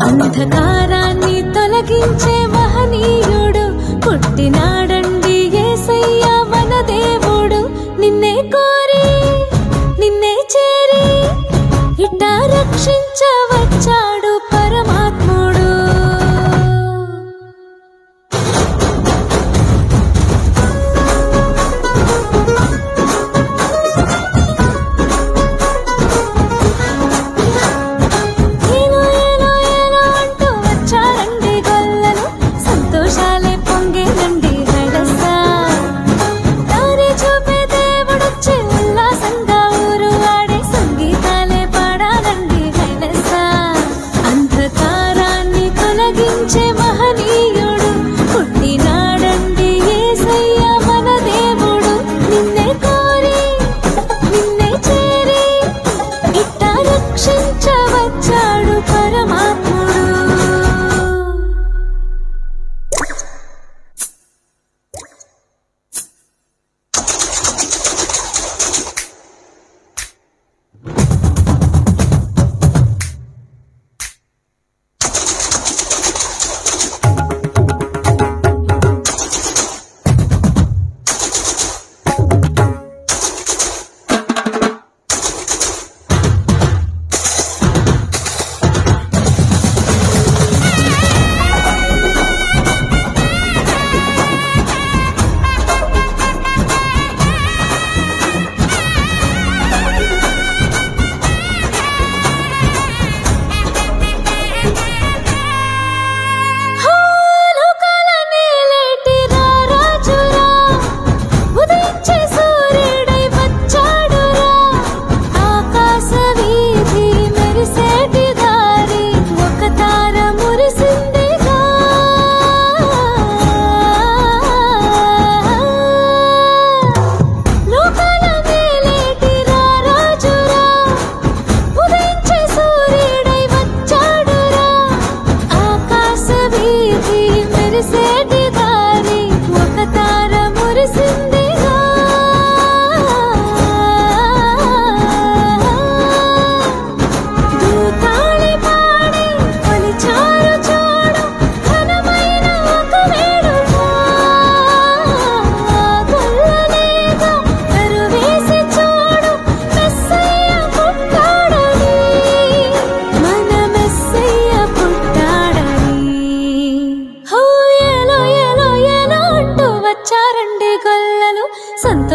అంధకారాన్ని తొలగించే మహనీయుడు పుట్టినాడండి యేసయ్య మన దేవుడు నిన్నే కోరి నిన్నే చేరి ఇట్టా రక్షించవచ్చాడు పరమాత్ముడు ఏలో ఏలో ఏలో అంటూ వచ్చారండి గొల్లలు సంతోషాలే పొంగేనండి హైలెస్సా దారి చూపే దేవుడొచ్చే ఉల్లాసంగా ఊరు ఆడే సంగీతాలే పాడాలండి హైలెస్సా అంధకారాన్ని తొలగించే మహనీయుడు పుట్టినాడండి యేసయ్య మన దేవుడు నిన్నే కోరి నిన్నే చేరి ఇట్టా రక్షించవచ్చాడు పరమాత్ముడు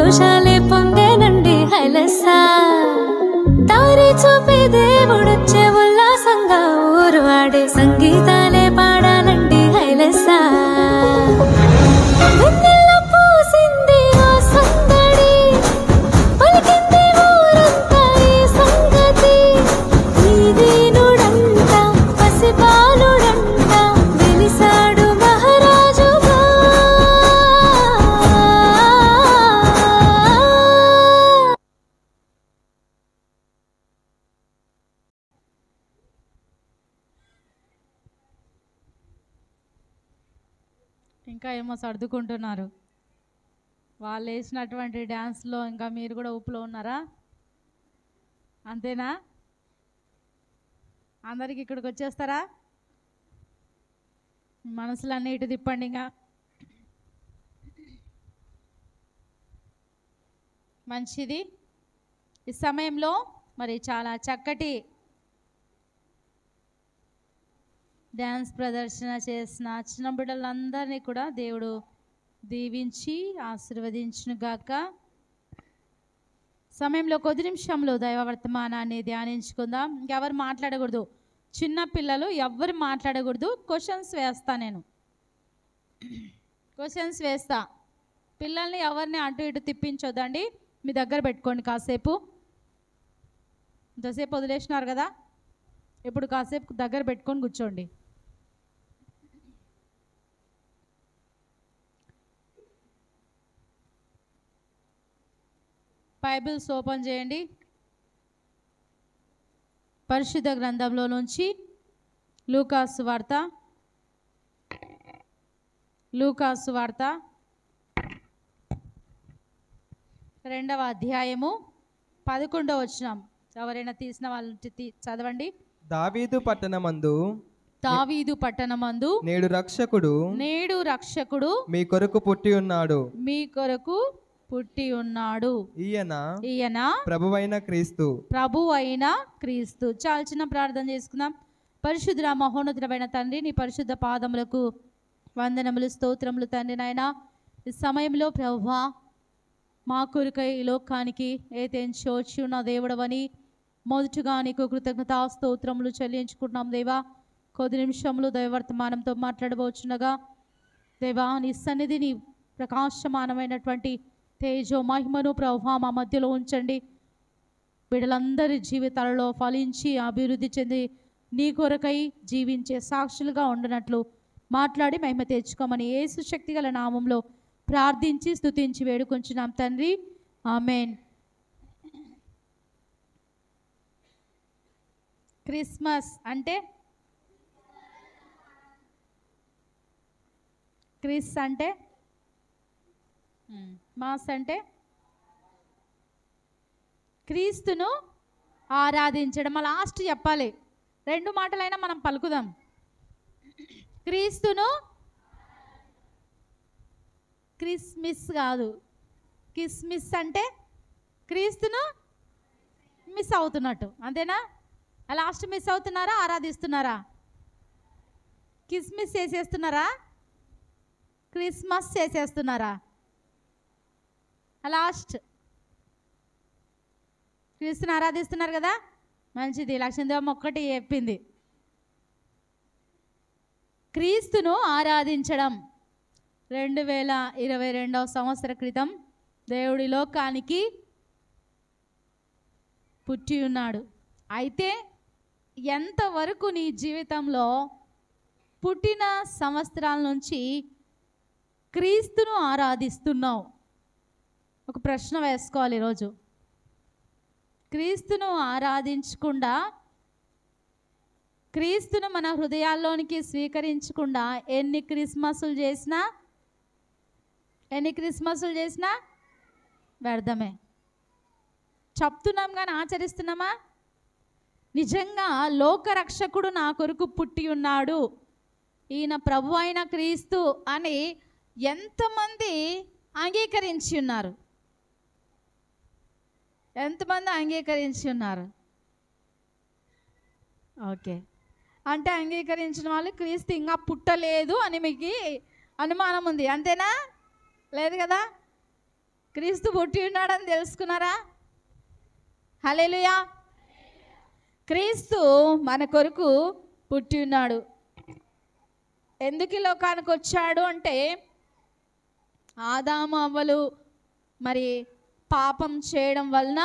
సంతోషాలే పొందేనండి హైలెస్సా దారి చూపే దేవుడొచ్చే ఉల్లాసంగా ఊరు వాడే సంగీతాలే పాడాలండి హైలెస్సా వెన్నెల పూసింది ఆ సందడి పలికింది ఊరంతా ఈ సంగతి ఈ దీనుడంట పసిబాలుడంట వెలిసాడు మహారాజుగా ఇంకా ఏమో సర్దుకుంటున్నారు. వాళ్ళు వేసినటువంటి డ్యాన్స్లో ఇంకా మీరు కూడా ఊపులో ఉన్నారా? అంతేనా? అందరికి ఇక్కడికి వచ్చేస్తారా? మనసులన్నీ ఇటు తిప్పండి. ఇంకా మంచిది. ఈ సమయంలో మరి చాలా చక్కటి డ్యాన్స్ ప్రదర్శన చేసిన చిన్న బిడ్డలందరినీ కూడా దేవుడు దీవించి ఆశీర్వదించును గాక. సమయంలో కొద్ది నిమిషంలో దైవ వర్తమానాన్ని ధ్యానించుకుందాం. ఇంకెవరు మాట్లాడకూడదు, చిన్న పిల్లలు ఎవరు మాట్లాడకూడదు. క్వశ్చన్స్ వేస్తా, నేను క్వశ్చన్స్ వేస్తా. పిల్లల్ని ఎవరిని అటు ఇటు తిప్పించొద్దండి, మీ దగ్గర పెట్టుకోండి. కాసేపు ఇంతసేపు వదిలేసినారు కదా, ఇప్పుడు కాసేపు దగ్గర పెట్టుకొని కూర్చోండి. బైబిల్స్ ఓపెన్ చేయండి. పరిశుద్ధ గ్రంథంలో నుంచి లూకాసు వార్త 2వ అధ్యాయము 11వ వచనం. ఎవరైనా తీసిన వాళ్ళు చదవండి. దావీదు పట్టణమందు నేడు రక్షకుడు మీ కొరకు పుట్టి ఉన్నాడు. ఈయన ప్రభువైన క్రీస్తు. చాలా చిన్న ప్రార్థన చేసుకుందాం. పరిశుద్ధ మహోన్నతుడైన తండ్రి, నీ పరిశుద్ధ పాదములకు వందనములు, స్తోత్రములు తండ్రి. నాయన ఈ సమయంలో ప్రభువా మా కొరకై ఈ లోకానికి ఏతెంచోచి ఉన్న దేవుడవని మొదటిగా నీకు కృతజ్ఞతా స్తోత్రములు చెల్లించుకుంటున్నాం దేవా. కొద్ది నిమిషంలో దైవర్తమానంతో మాట్లాడబోచుండగా దేవా, నీ సన్నిధిని ప్రకాశమానమైనటువంటి తేజో మహిమను ప్రభువా మా మధ్యలో ఉంచండి. బిడ్డలందరి జీవితాలలో ఫలించి అభివృద్ధి చెంది నీ కొరకై జీవించే సాక్షులుగా ఉండనట్లు మాట్లాడి మహిమ తెచ్చుకోమని యేసు శక్తి గల నామంలో ప్రార్థించి స్తుతించి వేడుకొంచున్నాం తండ్రి, ఆమేన్. క్రిస్మస్ అంటే క్రిస్ అంటే మాస్ అంటే క్రీస్తును ఆరాధించడం. లాస్ట్ చెప్పాలి, 2 మాటలైనా మనం పలుకుదాం. క్రీస్తును, క్రిస్మిస్ కాదు, కిస్మిస్ అంటే క్రీస్తును మిస్ అవుతున్నట్టు, అంతేనా? లాస్ట్ మిస్ అవుతున్నారా, ఆరాధిస్తున్నారా? కిస్మిస్ చేసేస్తున్నారా, క్రిస్మస్ చేసేస్తున్నారా? లాస్ట్ క్రీస్తుని ఆరాధిస్తున్నారు కదా, మంచిది. లక్ష్మీదేవమ్మ ఒక్కటి చెప్పింది, క్రీస్తును ఆరాధించడం. 2022వ సంవత్సర క్రితం దేవుడి లోకానికి పుట్టి ఉన్నాడు. అయితే ఎంతవరకు నీ జీవితంలో పుట్టిన సంవత్సరాల నుంచి క్రీస్తును ఆరాధిస్తున్నావు? ఒక ప్రశ్న వేసుకోవాలి ఈరోజు. క్రీస్తును ఆరాధించకుండా, క్రీస్తును మన హృదయాల్లోనికి స్వీకరించకుండా ఎన్ని క్రిస్మస్లు చేసినా వ్యర్థమే. చెప్తున్నాం కానీ ఆచరిస్తున్నామా? నిజంగా లోకరక్షకుడు నా కొరకు పుట్టి ఉన్నాడు, ఈయన ప్రభు అయిన క్రీస్తు అని ఎంతమంది అంగీకరించి ఉన్నారు? ఎంతమంది అంగీకరించి ఉన్నారు? ఓకే, అంటే అంగీకరించిన వాళ్ళు క్రీస్తు ఇంకా పుట్టలేదు అని మీకు అనుమానం ఉంది, అంతేనా? లేదు కదా? క్రీస్తు పుట్టి ఉన్నాడని తెలుసుకున్నారా? హల్లెలూయా. క్రీస్తు మన కొరకు పుట్టి ఉన్నాడు. ఎందుకు ఈ లోకానికి వచ్చాడు అంటే, ఆదాము అవ్వలు మరి పాపం చేయడం వలన,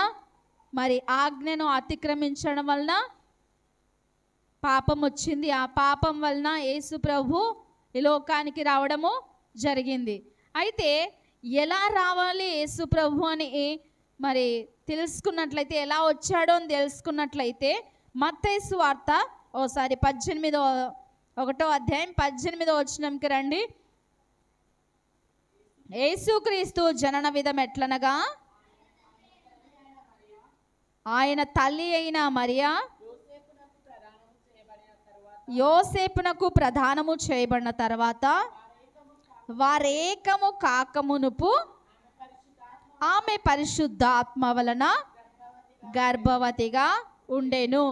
మరి ఆజ్ఞను అతిక్రమించడం వలన పాపం వచ్చింది. ఆ పాపం వలన యేసు ప్రభు ఈ లోకానికి రావడము జరిగింది. అయితే ఎలా రావాలి యేసు ప్రభు అని మరి తెలుసుకున్నట్లయితే, ఎలా వచ్చాడో అని తెలుసుకున్నట్లయితే, మత్తయి సువార్త ఓసారి 1వ అధ్యాయం 18వ వచనంకి రండి. యేసుక్రీస్తు జనన విధం ఎట్లనగా, ఆయన తల్లి అయిన మరియా యోసేపునకు ప్రదానము చేయబడిన తర్వాత వారేకము కాకమునుపు ఆమె పరిశుద్ధాత్మ వలన గర్భవతిగా ఉండెను.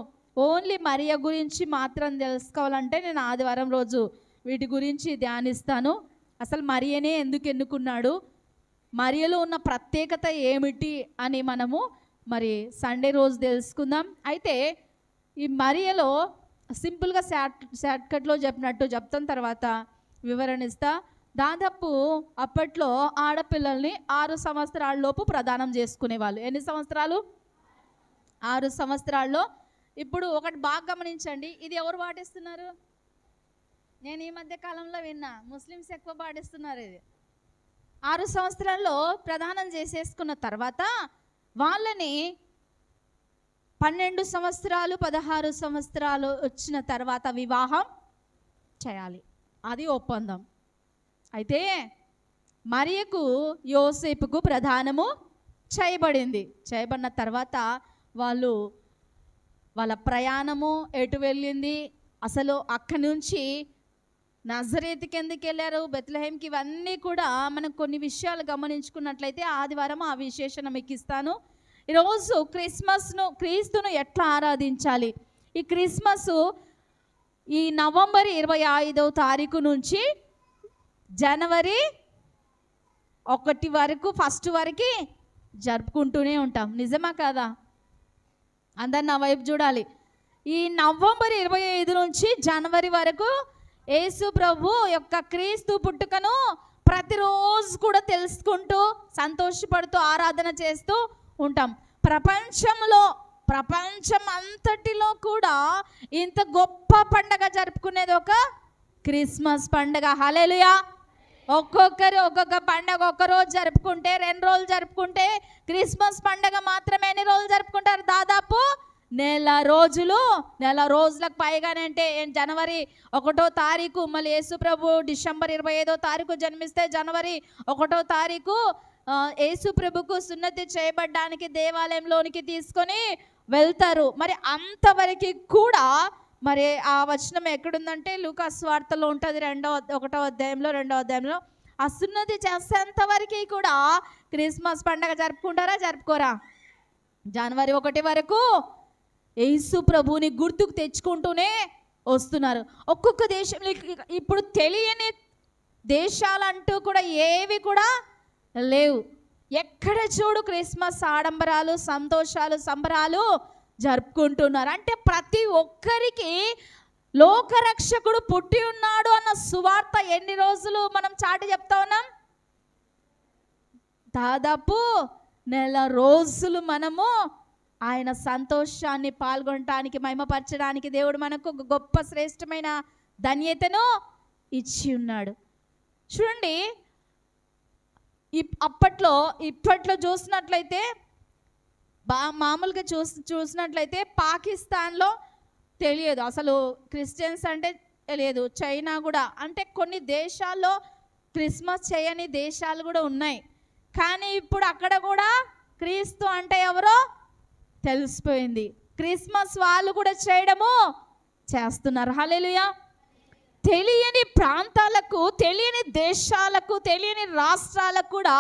ఓన్లీ మరియ గురించి మాత్రం తెలుసుకోవాలంటే నేను ఆదివారం రోజు వీటి గురించి ధ్యానిస్తాను. అసలు మరియనే ఎందుకు ఎన్నుకున్నాడు, మరియలో ఉన్న ప్రత్యేకత ఏమిటి అని మనము మరి సండే రోజు తెలుసుకుందాం. అయితే ఈ మరియలో సింపుల్గా షార్ట్కట్లో చెప్పినట్టు చెప్తాను, తర్వాత వివరణ ఇస్తా. దాదాపు అప్పట్లో ఆడపిల్లల్ని 6 సంవత్సరాల లోపు ప్రదానం చేసుకునేవాళ్ళు. ఎన్ని సంవత్సరాలు? 6 సంవత్సరాల్లో. ఇప్పుడు ఒకటి బాగా గమనించండి, ఇది ఎవరు పాటిస్తున్నారు? నేను ఈ మధ్య కాలంలో విన్నా, ముస్లిమ్స్ ఎక్కువ పాటిస్తున్నారు. ఇది 6 సంవత్సరాల్లో ప్రదానం చేసేసుకున్న తర్వాత వాళ్ళని 12 సంవత్సరాలు 16 సంవత్సరాలు వచ్చిన తర్వాత వివాహం చేయాలి. అది ఒప్పందం. అయితే మరియకు యోసేపుకు ప్రదానము చేయబడిన తర్వాత వాళ్ళ ప్రయాణము ఎటు వెళ్ళింది, అసలు అక్కడి నుంచి నజరేతుకి ఎందుకు వెళ్ళారు, బెత్లెహేంకి, ఇవన్నీ కూడా మనం కొన్ని విషయాలు గమనించుకున్నట్లయితే ఆదివారం ఆ విశేషణ మీకు ఇస్తాను. ఈరోజు క్రీస్తును ఎట్లా ఆరాధించాలి? ఈ క్రిస్మస్ ఈ నవంబర్ 25వ తారీఖు నుంచి జనవరి 1 వరకు, 1 వరకు జరుపుకుంటూనే ఉంటాం. నిజమా కాదా? అందరు నా వైపు చూడాలి. ఈ నవంబర్ 25 నుంచి జనవరి వరకు యేసు ప్రభు యొక్క క్రీస్తు పుట్టుకను ప్రతిరోజు కూడా తెలుసుకుంటూ సంతోషపడుతూ ఆరాధన చేస్తూ ఉంటాం. ప్రపంచం అంతటిలో కూడా ఇంత గొప్ప పండగ జరుపుకునేది ఒక క్రిస్మస్ పండగ. హల్లెలూయా. ఒక్కొక్కరు ఒక్కొక్క పండగ ఒక రోజు జరుపుకుంటే, 2 రోజులు జరుపుకుంటే, క్రిస్మస్ పండగ మాత్రమే ఎన్ని రోజులు జరుపుకుంటారు? దాదాపు నెల రోజులకు పైగానే. అంటే జనవరి 1వ తారీఖు, మళ్ళీ యేసు ప్రభు డిసెంబర్ 25వ తారీఖు జన్మిస్తే జనవరి 1వ తారీఖు యేసు ప్రభుకు సున్నతి చేయబడ్డానికి దేవాలయంలోనికి తీసుకొని వెళ్తారు. మరి అంతవరకు కూడా మరి ఆ వచనం ఎక్కడుందంటే లూకా సువార్తలో ఉంటుంది, 1వ అధ్యాయంలో ఆ సున్నతి చేసేంత వరకు కూడా క్రిస్మస్ పండగ జరుపుకుంటారా, జరుపుకోరా? జనవరి 1 వరకు యేసు ప్రభుని గుర్తుకు తెచ్చుకుంటూనే వస్తున్నారు. ఒక్కొక్క దేశంలో ఇప్పుడు తెలియని దేశాలంటూ కూడా ఏవి కూడా లేవు. ఎక్కడ చూడు క్రిస్మస్ ఆడంబరాలు, సంతోషాలు, సంబరాలు జరుపుకుంటున్నారు. అంటే ప్రతి ఒక్కరికి లోకరక్షకుడు పుట్టి ఉన్నాడు అన్న సువార్త ఎన్ని రోజులు మనం చాటి చెప్తా ఉన్నాం? దాదాపు నెల రోజులు మనము ఆయన సంతోషాన్ని పాల్గొనటానికి, మహిమపరచడానికి దేవుడు మనకు గొప్ప శ్రేష్టమైన ధన్యతను ఇచ్చి ఉన్నాడు. చూడండి, ఇప్పట్లో చూసినట్లయితే మామూలుగా చూసినట్లయితే పాకిస్తాన్లో తెలియదు అసలు క్రిస్టియన్స్ అంటే తెలియదు. చైనా కూడా, అంటే కొన్ని దేశాల్లో క్రిస్మస్ చేయని దేశాలు కూడా ఉన్నాయి. కానీ ఇప్పుడు అక్కడ కూడా క్రీస్తు అంటే ఎవరో తెలిసిపోయింది. క్రిస్మస్ వాళ్ళు కూడా చేస్తున్నారు. హల్లెలూయా. తెలియని ప్రాంతాలకు, తెలియని దేశాలకు, తెలియని రాష్ట్రాలకు కూడా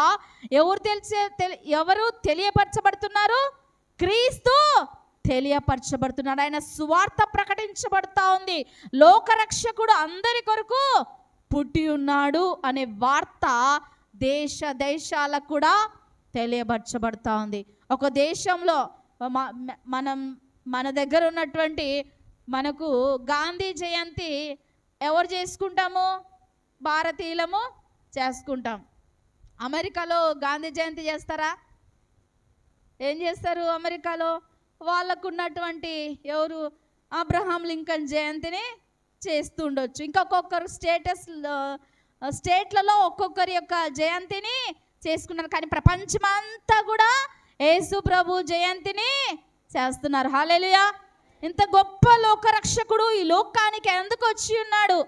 ఎవరు తెలియపరచబడుతున్నారు? క్రీస్తు తెలియపరచబడుతున్నాడు. ఆయన సువార్త ప్రకటించబడుతూ ఉంది. లోకరక్షకుడు అందరి కొరకు పుట్టి ఉన్నాడు అనే వార్త దేశాలకు కూడా తెలియపరచబడతా ఉంది. ఒక దేశంలో మన దగ్గర ఉన్నటువంటి మనకు గాంధీ జయంతి ఎవరు చేసుకుంటాము? భారతీయులము చేసుకుంటాం. అమెరికాలో గాంధీ జయంతి చేస్తారా? ఏం చేస్తారు అమెరికాలో? వాళ్ళకు ఉన్నటువంటి ఎవరు అబ్రహాం లింకన్ జయంతిని చేస్తుండొచ్చు. ఇంకొకొక్కరు స్టేట్లలో ఒక్కొక్కరి యొక్క జయంతిని చేసుకున్నారు. కానీ ప్రపంచమంతా కూడా యేసు ప్రభు జయంతిని చేస్తున్నారు. హల్లెలూయా! ఇంత గొప్ప లోకరక్షకుడు ఈ లోకానికి ఎందుకు వచ్చి ఉన్నాడు,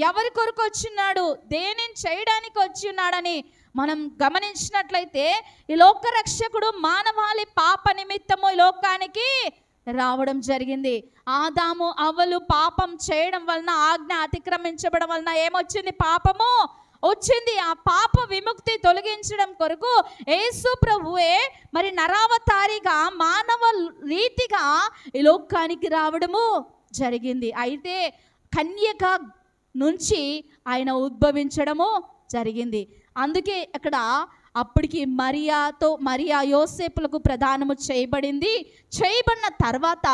ఎవరి కొరకు వచ్చి ఉన్నాడు, దేనిని చేయడానికి వచ్చి ఉన్నాడని మనం గమనించినట్లయితే ఈ లోకరక్షకుడు మానవాళి పాప నిమిత్తము ఈ లోకానికి రావడం జరిగింది. ఆదాము అవ్వలు పాపం చేయడం వలన, ఆజ్ఞ అతిక్రమించబడం వలన ఏమొచ్చింది? పాపము వచ్చింది. ఆ పాప విముక్తి తొలగించడం కొరకు యేసు ప్రభువే మరి నరావతారిగా మానవ రీతిగా ఈ లోకానికి రావడము జరిగింది. అయితే కన్యక నుంచి ఆయన ఉద్భవించడము జరిగింది. అందుకే అక్కడ అప్పటికి మరియా యోసేపులకు ప్రదానము చేయబడింది. చేయబడిన తర్వాత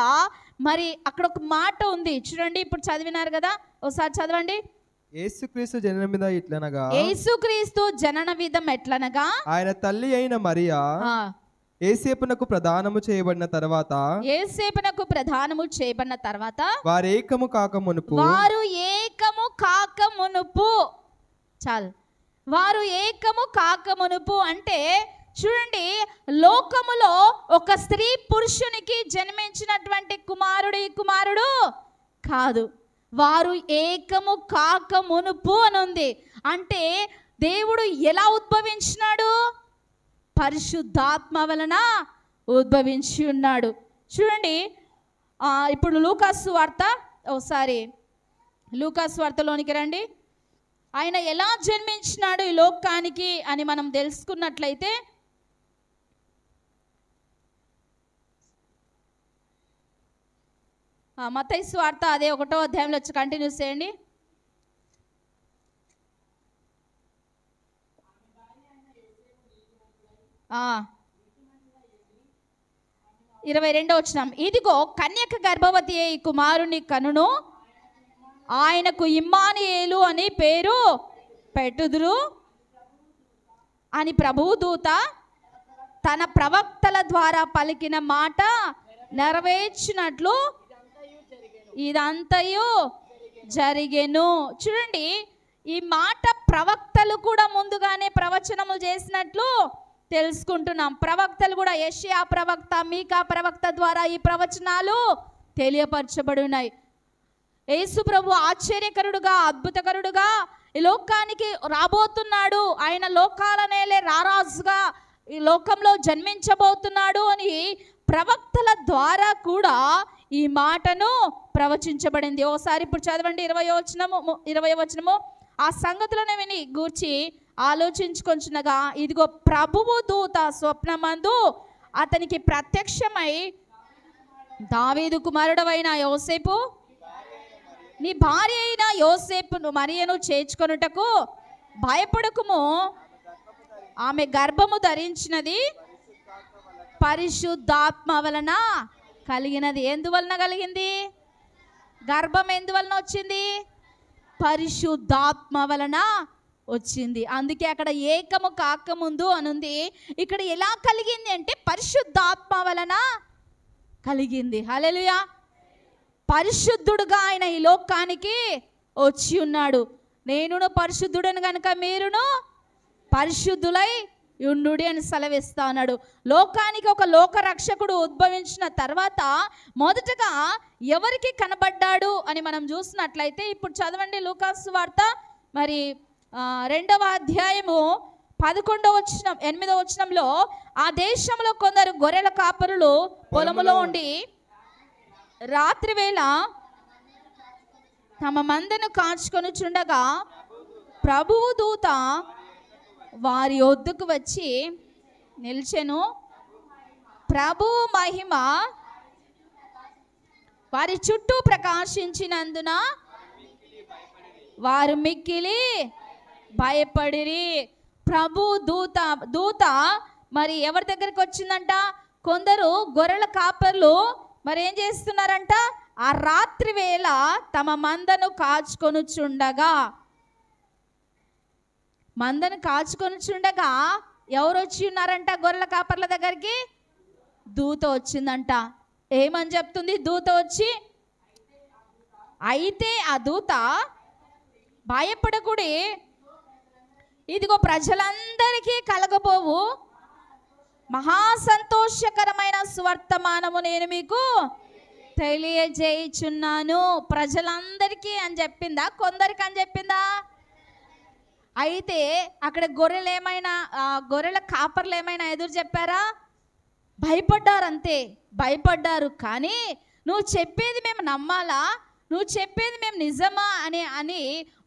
మరి అక్కడ ఒక మాట ఉంది చూడండి, ఇప్పుడు చదివినారు కదా, ఒకసారి చదవండి. యేసుక్రీస్తు జనన విధం ఎట్లనగా, యేసుక్రీస్తు జనన విధం ఎట్లనగా, ఆయన తల్లి అయిన మరియా యేసేపునకు ప్రదానము చేయబడిన తర్వాత, వారు ఏకము కాకమునుపు చాలు, వారు ఏకము కాకమునుపు అంటే చూడండి, లోకములో ఒక స్త్రీ పురుషునికి జన్మించినటువంటి కుమారుడు కాదు, వారు ఏకము కాకమునుపు అని ఉంది. అంటే దేవుడు ఎలా ఉద్భవించినాడు? పరిశుద్ధాత్మ వలన ఉద్భవించి ఉన్నాడు. చూడండి, ఇప్పుడు లూకాసు వార్త, ఒకసారి లూకాసు వార్తలోనికి రండి. ఆయన ఎలా జన్మించినాడు ఈ లోకానికి అని మనం తెలుసుకున్నట్లయితే మత్తయి సువార్త అదే 1వ అధ్యాయంలో వచ్చి కంటిన్యూ చేయండి. ఆ 22వ వచనం, ఇదిగో కన్యక గర్భవతి అయి కుమారుని కనును, ఆయనకు ఇమ్మానుయేలు అని పేరు పెట్టుదురు అని ప్రభువు దూత తన ప్రవక్తల ద్వారా పలికిన మాట నెరవేర్చినట్లు ఇదంతయు జరిగెను. చూడండి, ఈ మాట ప్రవక్తలు కూడా ముందుగానే ప్రవచనములు చేసినట్లు తెలుసుకుంటున్నాం. ప్రవక్తలు కూడా యెషయా ప్రవక్త, మీకా ప్రవక్త ద్వారా ఈ ప్రవచనాలు తెలియపరచబడి ఉన్నాయి. యేసు ప్రభు ఆశ్చర్యకరుడుగా, అద్భుతకరుడుగా ఈ లోకానికి రాబోతున్నాడు, ఆయన లోకాల నేలే రారాజుగా ఈ లోకంలో జన్మించబోతున్నాడు అని ప్రవక్తల ద్వారా కూడా ఈ మాటను ప్రవచించబడింది. ఓసారి ఇప్పుడు చదవండి 20వ వచనము. ఆ సంగతులను విని గూర్చి ఆలోచించుకొంచునగా, ఇదిగో ప్రభువు దూత స్వప్నమందు అతనికి ప్రత్యక్షమై, దావీదు కుమారుడవైన యోసేపు, నీ భార్య అయిన యోసేపును మరియను చేర్చుకొనుటకు భయపడకుము, ఆమె గర్భము ధరించినది పరిశుద్ధాత్మ వలన కలిగినది. ఎందువలన కలిగింది? గర్భం ఎందువలన వచ్చింది? పరిశుద్ధాత్మ వలన వచ్చింది. అందుకే అక్కడ ఏకము కాకముందు అనుంది, ఇక్కడ ఎలా కలిగింది అంటే పరిశుద్ధాత్మ వలన కలిగింది. హల్లెలూయా! పరిశుద్ధుడుగా ఆయన ఈ లోకానికి వచ్చి ఉన్నాడు. నేనును పరిశుద్ధుడని కనుక మీరును పరిశుద్ధులై యుండుడి అని సెలవిస్తా ఉన్నాడు. లోకానికి ఒక లోక రక్షకుడు ఉద్భవించిన తర్వాత మొదటగా ఎవరికి కనబడ్డాడు అని మనం చూసినట్లయితే ఇప్పుడు చదవండి లూకాసు వార్త మరి 2వ అధ్యాయము 11వ వచనం 8వ వచనంలో, ఆ దేశంలో కొందరు గొర్రెల కాపరులు పొలములో ఉండి రాత్రి వేళ తమ మందను కాచుకొని చుండగా ప్రభువు దూత వారి వద్దకు వచ్చి నిల్చెను. ప్రభువు మహిమ వారి చుట్టూ ప్రకాశించినందున వారు మిక్కిలి భయపడిరి. ప్రభు దూత మరి ఎవరి దగ్గరికి వచ్చిందంట? కొందరు గొర్రెల కాపర్లు మరి ఏం చేస్తున్నారంట? ఆ రాత్రి వేళ తమ మందను కాచుకొనుచుండగా ఎవరు వచ్చి ఉన్నారంట? గొర్రెల కాపర్ల దగ్గరికి దూత వచ్చిందంట. ఏమని చెప్తుంది దూత వచ్చి? అయితే ఆ దూత భయపడకుడి, ఇదిగో ప్రజలందరికీ కలగబోవు మహా సంతోషకరమైన సువర్తమానము నేను మీకు తెలియజేయుచున్నాను. ప్రజలందరికీ అని చెప్పిందా, కొందరికి అని చెప్పిందా? అయితే అక్కడ గొర్రెల కాపర్లు ఏమైనా ఎదురు చెప్పారా? భయపడ్డారు, అంతే భయపడ్డారు. కానీ నువ్వు చెప్పేది మేము నమ్మాలా, నువ్వు చెప్పేది మేము నిజమా అని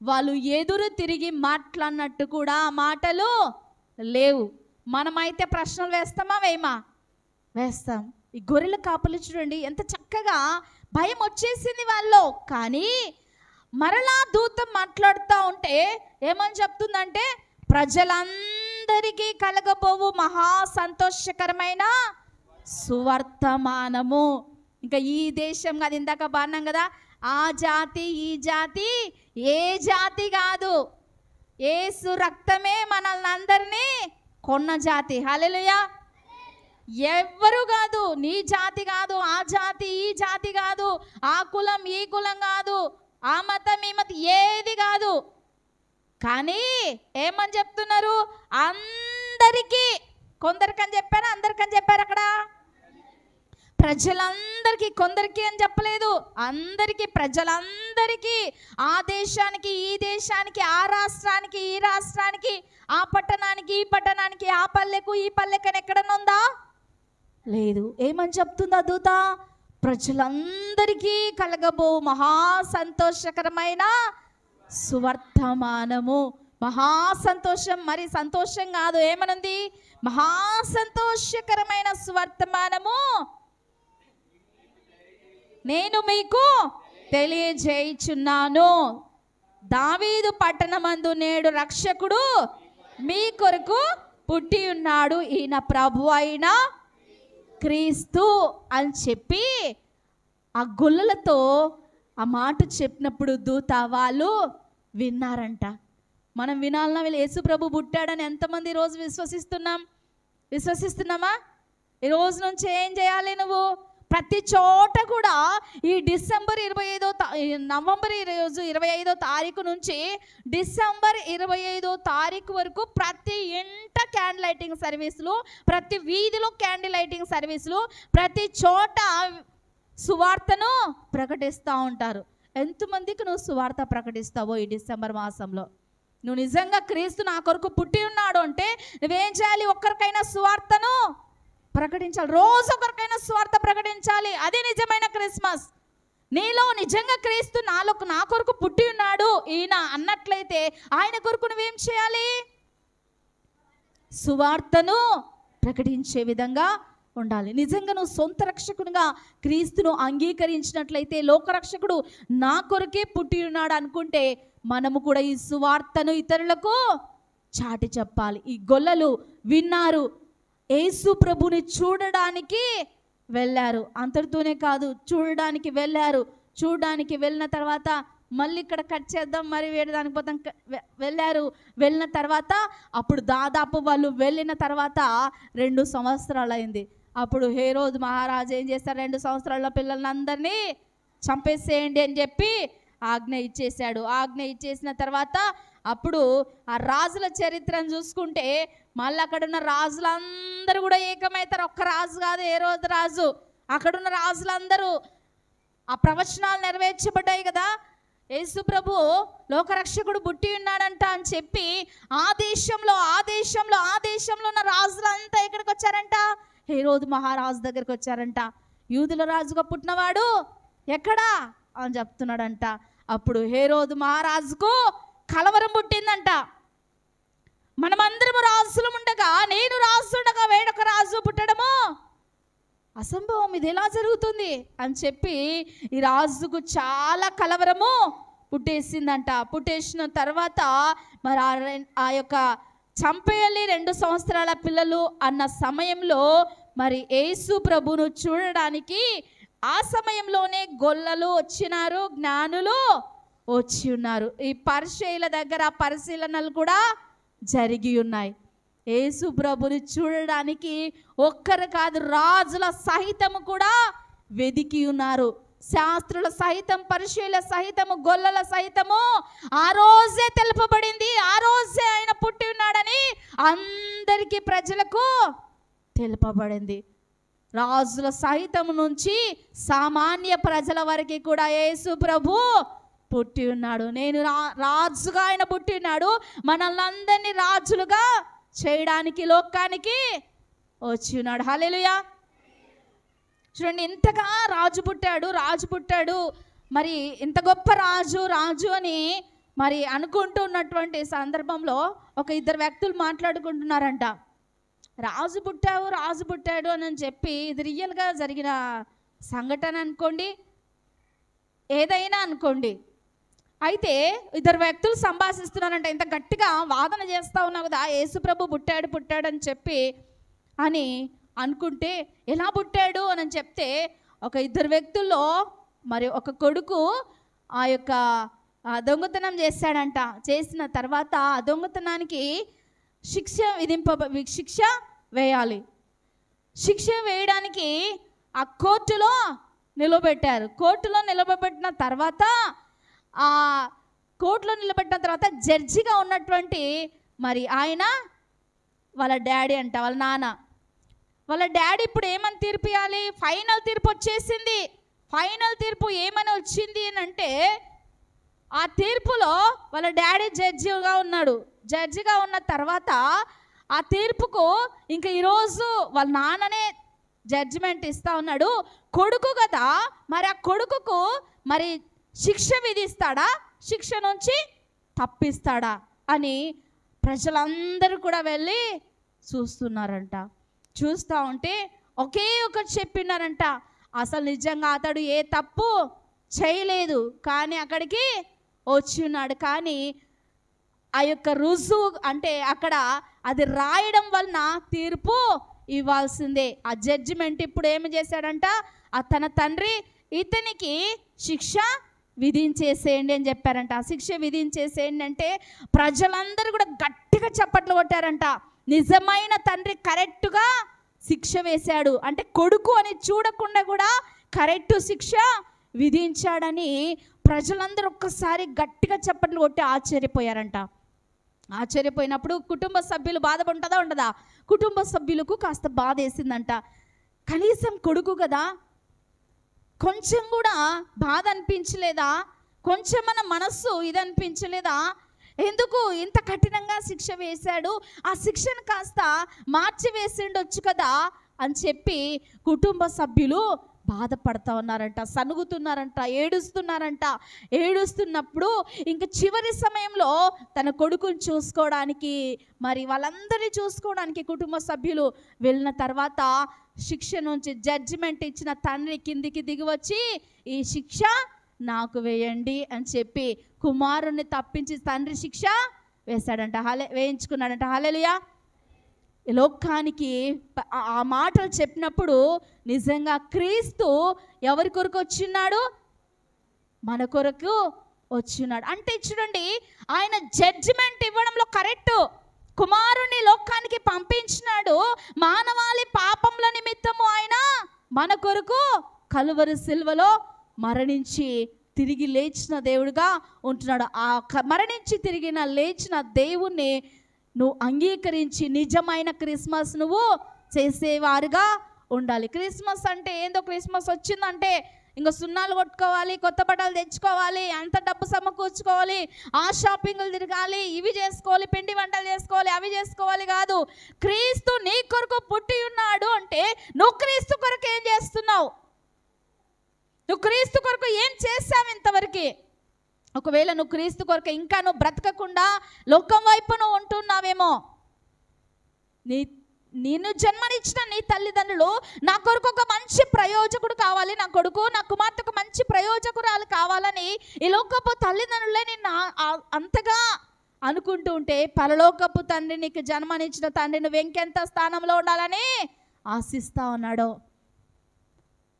వాళ్ళు ఎదురు తిరిగి మాట్లాడినట్టు కూడా మాటలు లేవు. మనమైతే ప్రశ్నలు వేస్తామా? వేస్తాం. ఈ గొర్రెల కాపర్లు చూడండి ఎంత చక్కగా, భయం వచ్చేసింది వాళ్ళు. కానీ మరలా దూత మాట్లాడుతూ ఉంటే ఏమని చెప్తుందంటే, ప్రజలందరికీ కలగబోవు మహా సంతోషకరమైన సువర్తమానము. ఇంకా ఈ దేశం కాదు, ఇందాక బాన్నాం కదా, ఆ జాతి ఈ జాతి ఏ జాతి కాదు, యేసు రక్తమే మనల్ని అందరినీ కొన్న జాతి. హల్లెలూయా. ఎవ్వరు కాదు, నీ జాతి కాదు, ఆ జాతి ఈ జాతి కాదు, ఆ కులం ఈ కులం కాదు, ఆ మతం ఈ మతం ఏది కాదు. కానీ ఏమని చెప్తున్నారు? అందరికీ, కొందరికని చెప్పారా అందరికని చెప్పారు? అక్కడ ప్రజలందరికీ, కొందరికి అని చెప్పలేదు, అందరికీ, ప్రజలందరికీ, ఆ దేశానికి ఈ దేశానికి, ఆ రాష్ట్రానికి ఈ రాష్ట్రానికి, ఆ పట్టణానికి ఈ పట్టణానికి, ఆ పల్లెకు ఈ పల్లెకని ఎక్కడనుందా? లేదు. ఏమని చెప్తుందా దూత? ప్రజలందరికీ కలగబో మహా సంతోషకరమైన సువర్తమానము. మహా సంతోషం, మరి సంతోషం కాదు, ఏమనుంది? మహా సంతోషకరమైన సువర్తమానము నేను మీకు తెలియజేయుచున్నాను. దావీదు పట్టణమందు నేడు రక్షకుడు మీ కొరకు పుట్టి ఉన్నాడు, ఈయన ప్రభు అయిన క్రీస్తు అని చెప్పి ఆ గొల్లలతో ఆ మాట చెప్పినప్పుడు దూత వాళ్ళు విన్నారంట. మనం వినాలన్నా, వీళ్ళు యేసు ప్రభు పుట్టాడని ఎంతమంది ఈరోజు విశ్వసిస్తున్నామా? ఈ రోజు నుంచి ఏం చేయాలి? నువ్వు ప్రతి చోట కూడా ఈ నవంబర్ 25వ తారీఖు నుంచి డిసెంబర్ 25వ తారీఖు వరకు ప్రతి ఇంట క్యాండిల్ లైటింగ్ సర్వీసులు, ప్రతి వీధిలో క్యాండిల్ లైటింగ్ సర్వీసులు, ప్రతి చోట సువార్తను ప్రకటిస్తూ ఉంటారు. ఎంతమందికి నువ్వు సువార్త ప్రకటిస్తావో ఈ డిసెంబర్ మాసంలో? నువ్వు నిజంగా క్రీస్తు నా కొరకు పుట్టి ఉన్నాడు అంటే నువ్వేం చేయాలి? ఒక్కరికైనా సువార్తను ప్రకటించాలి. రోజు ఒకరికైనా సువార్త ప్రకటించాలి. అది నిజమైన క్రిస్మస్. నీలో నిజంగా క్రీస్తు నా కొరకు పుట్టి ఉన్నాడు ఈయన అన్నట్లయితే ఆయన కొరకు నువ్వేం చేయాలి? సువార్తను ప్రకటించే విధంగా ఉండాలి. నిజంగా నువ్వు సొంత రక్షకునిగా క్రీస్తును అంగీకరించినట్లయితే, లోకరక్షకుడు నా కొరకే పుట్టి ఉన్నాడు అనుకుంటే, మనము కూడా ఈ సువార్తను ఇతరులకు చాటి చెప్పాలి. ఈ గొల్లలు విన్నారు, యేసు ప్రభుని చూడడానికి వెళ్ళారు. అంతటితోనే కాదు, చూడడానికి వెళ్ళారు. చూడడానికి వెళ్ళిన తర్వాత మళ్ళీ ఇక్కడ కట్ చేద్దాం, మరి వేరే దానికి పోతాం. వెళ్ళిన తర్వాత అప్పుడు దాదాపు వాళ్ళు వెళ్ళిన తర్వాత 2 సంవత్సరాలు అయింది. అప్పుడు హేరోదు మహారాజు ఏం చేశారు? 2 సంవత్సరాల పిల్లలందరినీ చంపేసేయండి అని చెప్పి ఆజ్ఞ ఇచ్చేశాడు. ఆజ్ఞ ఇచ్చేసిన తర్వాత అప్పుడు ఆ రాజుల చరిత్రను చూసుకుంటే మళ్ళీ అక్కడున్న రాజులందరూ కూడా ఏకమవుతారు. ఒక్క రాజు కాదు, హేరోదు రాజు. అక్కడున్న రాజులందరూ ఆ ప్రవచనాలు నెరవేర్చబడ్డాయి కదా, యేసు ప్రభు లోకరక్షకుడు పుట్టి ఉన్నాడంట అని చెప్పి ఆ దేశంలో ఉన్న రాజులంతా ఎక్కడికి వచ్చారంట? హేరోదు మహారాజు దగ్గరికి వచ్చారంట. యూదుల రాజుగా పుట్టినవాడు ఎక్కడా అని చెప్తున్నాడంట. అప్పుడు హేరోదు మహారాజుకు కలవరం పుట్టిందంట. మనమందరము రాజులు ఉండగా, నేను రాజుండగా వేడొక రాజు పుట్టడము అసంభవం, ఇది ఎలా జరుగుతుంది అని చెప్పి ఈ రాజుకు చాలా కలవరము పుట్టేసిందంట. పుట్టేసిన తర్వాత మరి ఆ యొక్క చంపేయాలి 2 సంవత్సరాల పిల్లలు అన్న సమయంలో మరి యేసు ప్రభును చూడడానికి ఆ సమయంలోనే గొల్లలు వచ్చినారు, జ్ఞానులు వచ్చి ఉన్నారు. ఈ పరిచయుల దగ్గర పరిశీలనలు కూడా జరిగి ఉన్నాయి. యేసు ప్రభుని చూడడానికి ఒక్కరు కాదు, రాజుల సహితము కూడా వెదికి ఉన్నారు. శాస్త్రుల సహితం, పరిచయుల సహితము, గొల్లల సహితము ఆ రోజే తెలుపబడింది. ఆ రోజే ఆయన పుట్టి ఉన్నాడని అందరికీ ప్రజలకు తెలుపబడింది. రాజుల సహితము నుంచి సామాన్య ప్రజల వరకు కూడా యేసు ప్రభు పుట్టి ఉన్నాడు. నేను రాజుగా ఆయన పుట్టి ఉన్నాడు. మనల్ని అందరినీ రాజులుగా చేయడానికి లోకానికి వచ్చి ఉన్నాడు. హల్లెలూయా. చూడండి, ఇంతగా రాజు పుట్టాడు మరి ఇంత గొప్ప రాజు అని మరి అనుకుంటూ ఉన్నటువంటి సందర్భంలో ఒక 2 వ్యక్తులు మాట్లాడుకుంటున్నారంట. రాజు పుట్టాడు అని చెప్పి ఇది రియల్గా జరిగిన సంఘటన అనుకోండి, ఏదైనా అనుకోండి. అయితే 2 వ్యక్తులు సంభాషిస్తున్నారంట. ఇంత గట్టిగా వాదన చేస్తూ ఉన్నావు కదా, యేసుప్రభు పుట్టాడు అని చెప్పి అని అనుకుంటే ఎలా పుట్టాడు అని చెప్తే ఒక 2 వ్యక్తుల్లో మరి ఒక కొడుకు ఆ యొక్క దొంగతనం చేశాడంట. చేసిన తర్వాత ఆ దొంగతనానికి శిక్ష వేయాలి. శిక్ష వేయడానికి ఆ కోర్టులో నిలబెట్టారు. కోర్టులో నిలబెట్టిన తర్వాత జడ్జిగా ఉన్నటువంటి మరి ఆయన వాళ్ళ డాడీ అంట, వాళ్ళ నాన్న, వాళ్ళ డాడీ ఇప్పుడు ఏమని తీర్పు ఇవ్వాలి? ఫైనల్ తీర్పు వచ్చేసింది. ఫైనల్ తీర్పు ఏమని వచ్చింది అని అంటే ఆ తీర్పులో వాళ్ళ డాడీ జడ్జిగా ఉన్నాడు. జడ్జిగా ఉన్న తర్వాత ఆ తీర్పుకు ఇంకా ఈరోజు వాళ్ళ నాన్ననే జడ్జిమెంట్ ఇస్తా ఉన్నాడు. కొడుకు కదా, మరి ఆ కొడుకుకు మరి శిక్ష విధిస్తాడా, శిక్ష నుంచి తప్పిస్తాడా అని ప్రజలందరూ కూడా వెళ్ళి చూస్తున్నారంట. చూస్తూ ఉంటే ఒకే ఒకటి చెప్పినారంట, అసలు నిజంగా అతడు ఏ తప్పు చేయలేదు కానీ అక్కడికి వచ్చి ఉన్నాడు. కానీ ఆ యొక్క రుజువు అంటే అక్కడ అది రాయడం వలన తీర్పు ఇవ్వాల్సిందే. ఆ జడ్జిమెంట్ ఇప్పుడు ఏమి చేశాడంట, తన తండ్రి ఇతనికి శిక్ష విధించేసేయండి అని చెప్పారంట. ఆ శిక్ష విధించేసేయండి అంటే ప్రజలందరూ కూడా గట్టిగా చప్పట్లు కొట్టారంట. నిజమైన తండ్రి కరెక్ట్గా శిక్ష వేశాడు అంటే కొడుకు అని చూడకుండా కూడా కరెక్ట్ శిక్ష విధించాడని ప్రజలందరూ ఒక్కసారి గట్టిగా చప్పట్లు కొట్టి ఆశ్చర్యపోయారంట. ఆశ్చర్యపోయినప్పుడు కుటుంబ సభ్యులు బాధపడుతుందా ఉండదా? కుటుంబ సభ్యులకు కాస్త బాధ వేసిందంట. కనీసం కొడుకు కదా, కొంచెం కూడా బాధ అనిపించలేదా? కొంచెం మన మనస్సు ఇది అనిపించలేదా? ఎందుకు ఇంత కఠినంగా శిక్ష వేశాడు? ఆ శిక్షను కాస్త మార్చి వేసిండొచ్చు కదా అని చెప్పి కుటుంబ సభ్యులు బాధపడతా ఉన్నారంట, సనుగుతున్నారంట, ఏడుస్తున్నారంట. ఏడుస్తున్నప్పుడు ఇంక చివరి సమయంలో తన కొడుకుని చూసుకోవడానికి మరి వాళ్ళందరినీ చూసుకోవడానికి కుటుంబ సభ్యులు వెళ్ళిన తర్వాత శిక్ష నుంచి జడ్జిమెంట్ ఇచ్చిన తండ్రి కిందికి దిగి వచ్చి ఈ శిక్ష నాకు వేయండి అని చెప్పి కుమారుణ్ణి తప్పించి తండ్రి శిక్ష వేశాడంట, వేయించుకున్నాడంట. హల్లెలూయా. లోకానికి ఆ మాటలు చెప్పినప్పుడు నిజంగా క్రీస్తు ఎవరి కొరకు వచ్చిన్నాడు? మన కొరకు వచ్చిన్నాడు. అంటే చూడండి, ఆయన జడ్జిమెంట్ ఇవ్వడంలో కరెక్ట్. కుమారుని లోకానికి పంపించినాడు, మానవాళి పాపముల నిమిత్తము ఆయన మన కొరకు కలువరి సిలువలో మరణించి తిరిగి లేచిన దేవుడుగా ఉంటున్నాడు. ఆ మరణించి తిరిగిన లేచిన దేవుణ్ణి నువ్వు అంగీకరించి నిజమైన క్రిస్మస్ నువ్వు చేసేవారుగా ఉండాలి. క్రిస్మస్ అంటే ఏందో, క్రిస్మస్ వచ్చిందంటే ఇంకా సున్నాలు కొట్టుకోవాలి, కొత్త బట్టలు తెచ్చుకోవాలి, అంత డబ్బు సమకూర్చుకోవాలి, ఆ షాపింగ్లు తిరగాలి, ఇవి చేసుకోవాలి, పిండి వంటలు చేసుకోవాలి, అవి చేసుకోవాలి కాదు. క్రీస్తు నీ కొరకు పుట్టి ఉన్నాడు అంటే నువ్వు క్రీస్తు కొరకు ఏం చేస్తున్నావు? నువ్వు క్రీస్తు కొరకు ఏం చేసావు ఇంతవరకు? ఒకవేళ నువ్వు క్రీస్తు కొరకు ఇంకా నువ్వు బ్రతకకుండా లోకం వైపు నువ్వు ఉంటున్నావేమో. నేను జన్మనిచ్చిన నీ తల్లిదండ్రులు నా కొరకు ఒక మంచి ప్రయోజకుడు కావాలి, నా కొడుకు నా కుమార్తెకు మంచి ప్రయోజకురాలు కావాలని ఈ లోకపు తల్లిదండ్రులే నిన్ను అంతగా అనుకుంటూ ఉంటే పరలోకపు తండ్రి నీకు జన్మనిచ్చిన తండ్రి నువ్వు ఇంకెంత స్థానంలో ఉండాలని ఆశిస్తా ఉన్నాడో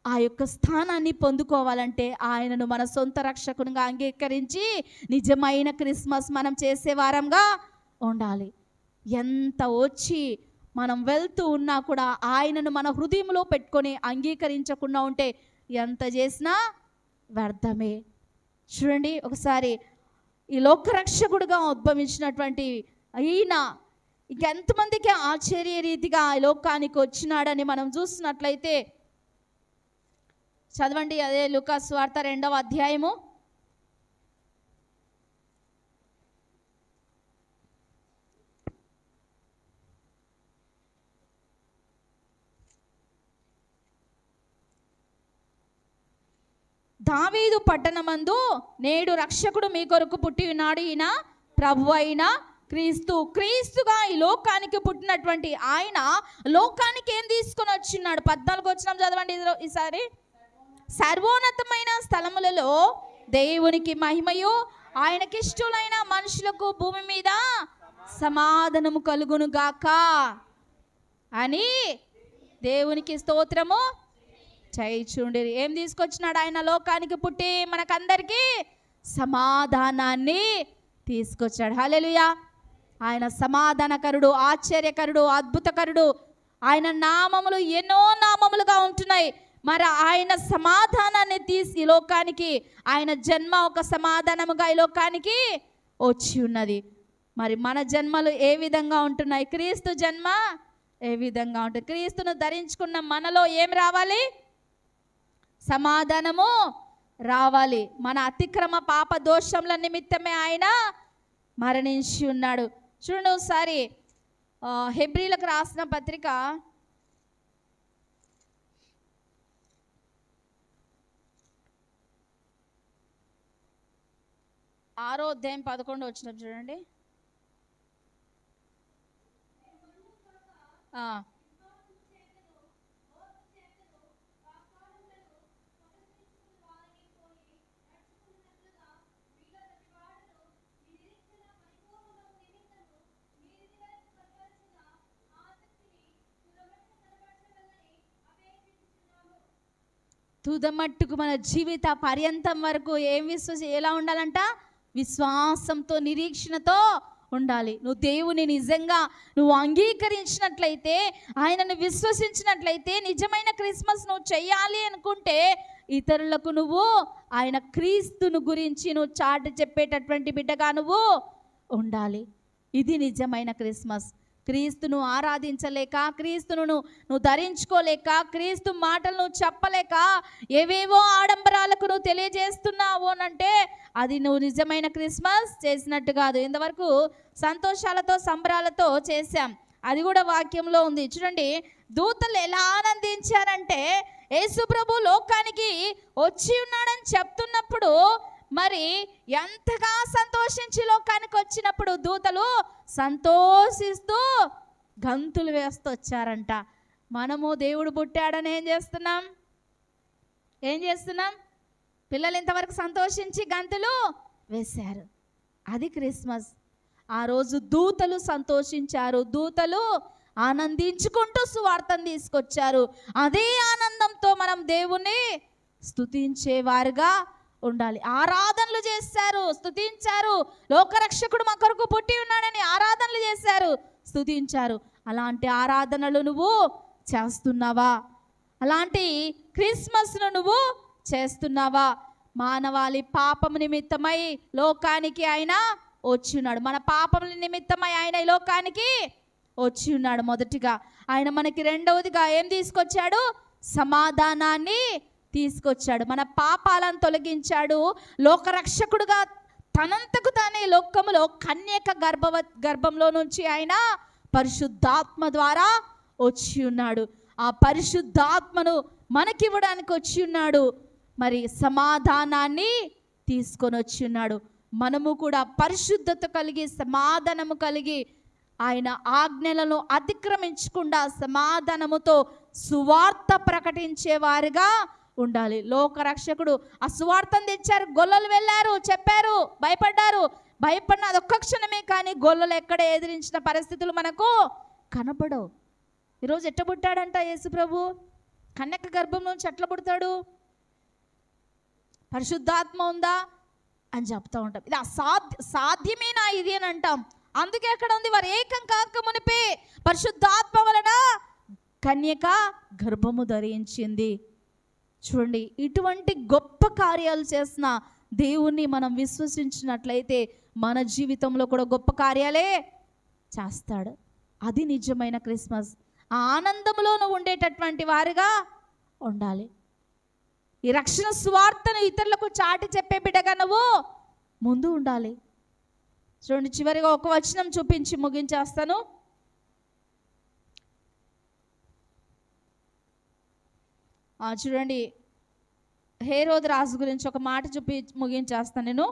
ఆ యొక్క స్థానాన్ని పొందుకోవాలంటే ఆయనను మన సొంత రక్షకునిగా అంగీకరించి నిజమైన క్రిస్మస్ మనం చేసే వారంగా ఉండాలి. ఎంత వచ్చి మనం వెళ్తూ ఉన్నా కూడా ఆయనను మన హృదయంలో పెట్టుకొని అంగీకరించకుండా ఉంటే ఎంత చేసినా వ్యర్థమే. చూడండి ఒకసారి ఈ లోకరక్షకుడుగా ఉద్భవించినటువంటి ఈయన ఇంకెంతమందికి ఆశ్చర్య రీతిగా ఈ లోకానికి వచ్చినాడని మనం చూస్తున్నట్లయితే చదవండి. అదే లూకా సువార్త 2వ అధ్యాయము 'దావీదు పట్టణమందు నేడు రక్షకుడు మీ కొరకు పుట్టి ఉన్నాడు, ఈయన ప్రభు అయిన క్రీస్తుగా ఈ లోకానికి పుట్టినటువంటి ఆయన లోకానికి ఏం తీసుకొని వచ్చిన్నాడు? 14 వచనం చదవండి ఈసారి. సర్వోన్నతమైన స్థలములలో దేవునికి మహిమయు ఆయనకిష్టులైన మనుషులకు భూమి మీద సమాధానము కలుగును గాక అని దేవునికి స్తోత్రము చేయుచుండి. ఏం తీసుకొచ్చినాడు ఆయన? లోకానికి పుట్టి మనకందరికీ సమాధానాన్ని తీసుకొచ్చాడు. హల్లెలూయా. ఆయన సమాధానకరుడు, ఆశ్చర్యకరుడు, అద్భుతకరుడు. ఆయన నామములు ఎన్నో నామములుగా ఉంటున్నాయి. మరి ఆయన సమాధానాన్ని తీసి ఈ లోకానికి, ఆయన జన్మ ఒక సమాధానముగా ఈ లోకానికి వచ్చి ఉన్నది. మరి మన జన్మలు ఏ విధంగా ఉంటున్నాయి? క్రీస్తు జన్మ ఏ విధంగా ఉంటుంది? క్రీస్తును ధరించుకున్న మనలో ఏం రావాలి? సమాధానము రావాలి. మన అతిక్రమ పాప దోషముల నిమిత్తమే ఆయన మరణించి ఉన్నాడు. చూడండి ఒకసారి హెబ్రీలకు రాసిన పత్రిక 6వ అధ్యాయం 11 వచనం చూడండి. తుదమట్టుకు మన జీవిత పర్యంతం వరకు ఏం ఎలా ఉండాలంట? విశ్వాసంతో, నిరీక్షణతో ఉండాలి. నువ్వు దేవుని నిజంగా నువ్వు అంగీకరించినట్లయితే, ఆయనను విశ్వసించినట్లయితే, నిజమైన క్రిస్మస్ నువ్వు చెయ్యాలి అనుకుంటే ఇతరులకు నువ్వు ఆయన క్రీస్తును గురించి నువ్వు చాటి చెప్పేటటువంటి బిడ్డగా నువ్వు ఉండాలి. ఇది నిజమైన క్రిస్మస్. క్రీస్తును ఆరాధించలేక, క్రీస్తును నువ్వు ధరించుకోలేక, క్రీస్తు మాటలు నువ్వు చెప్పలేక ఏవేవో ఆడంబరాలకు నువ్వు తెలియజేస్తున్నావు అనంటే అది నువ్వు నిజమైన క్రిస్మస్ చేసినట్టు కాదు. ఇంతవరకు సంతోషాలతో సంబరాలతో చేశాం, అది కూడా వాక్యంలో ఉంది. చూడండి, దూతలు ఎలా ఆనందించారంటే యేసు ప్రభు లోకానికి వచ్చి ఉన్నాడని చెప్తున్నప్పుడు మరి ఎంతగా సంతోషించి లోకానికి వచ్చినప్పుడు దూతలు సంతోషిస్తూ గంతులు వేస్తూ వచ్చారంట. మనము దేవుడు పుట్టాడని ఏం చేస్తున్నాం? పిల్లలు ఇంతవరకు సంతోషించి గంతులు వేశారు. అది క్రిస్మస్. ఆ రోజు దూతలు సంతోషించారు, దూతలు ఆనందించుకుంటూ సువార్తను తీసుకొచ్చారు. అదే ఆనందంతో మనం దేవుణ్ణి స్తుతించేవారుగా ఉండాలి. ఆరాధనలు చేశారు, స్తుతించారు. లోకరక్షకుడు మా కొరకు పుట్టి ఉన్నాడని ఆరాధనలు చేశారు, స్తుతించారు. అలాంటి ఆరాధనలు నువ్వు చేస్తున్నావా? అలాంటి క్రిస్మస్ను నువ్వు చేస్తున్నావా? మానవాళి పాపం నిమిత్తమై లోకానికి ఆయన వచ్చి ఉన్నాడు. మన పాపముల నిమిత్తమై ఆయన ఈ లోకానికి వచ్చి ఉన్నాడు. మొదటిగా ఆయన మనకి, రెండవదిగా ఏం తీసుకొచ్చాడు? సమాధానాన్ని తీసుకొచ్చాడు. మన పాపాలను తొలగించాడు. లోకరక్షకుడుగా తనంతకు తానే లోకములో కన్యక గర్భంలో నుంచి ఆయన పరిశుద్ధాత్మ ద్వారా వచ్చి ఉన్నాడు. ఆ పరిశుద్ధాత్మను మనకివ్వడానికి వచ్చి ఉన్నాడు. మరి సమాధానాన్ని తీసుకొని వచ్చి ఉన్నాడు. మనము కూడా పరిశుద్ధత కలిగి, సమాధానము కలిగి, ఆయన ఆజ్ఞలను అతిక్రమించకుండా సమాధానముతో సువార్త ప్రకటించేవారుగా ఉండాలి. లోకరక్షకుడు ఆ సువార్తను తెచ్చారు, గొల్లలు వెళ్ళారు, చెప్పారు, భయపడ్డారు. భయపడిన అదొక్క క్షణమే, కానీ గొల్లలు ఎక్కడ ఎదిరించిన పరిస్థితులు మనకు కనపడవు. ఈరోజు ఎట్ట పుట్టాడంట యేసు ప్రభు? కన్యక గర్భం నుంచి ఎట్లా పుడతాడు? పరిశుద్ధాత్మ ఉందా అని చెప్తూ ఉంటాం. ఇది సాధ్యమేనా ఇది అని అంటాం. అందుకే ఎక్కడ ఉంది, వారు ఏకం కాక మునిపే పరిశుద్ధాత్మ వలన కన్యక గర్భము ధరించింది. చూడండి, ఇటువంటి గొప్ప కార్యాలు చేసిన దేవుణ్ణి మనం విశ్వసించినట్లయితే మన జీవితంలో కూడా గొప్ప కార్యాలే చేస్తాడు. అది నిజమైన క్రిస్మస్. ఆ ఆనందంలోనూ ఉండేటటువంటి వారుగా ఉండాలి. ఈ రక్షణ సువార్తను ఇతరులకు చాటి చెప్పే బిడ్డగా నువ్వు ముందు ఉండాలి. చూడండి, చివరిగా ఒక వచనం చూపించి ముగించేస్తాను. చూడండి, హేరోదు రాజు గురించి ఒక మాట చూపి ముగించేస్తాను నేను.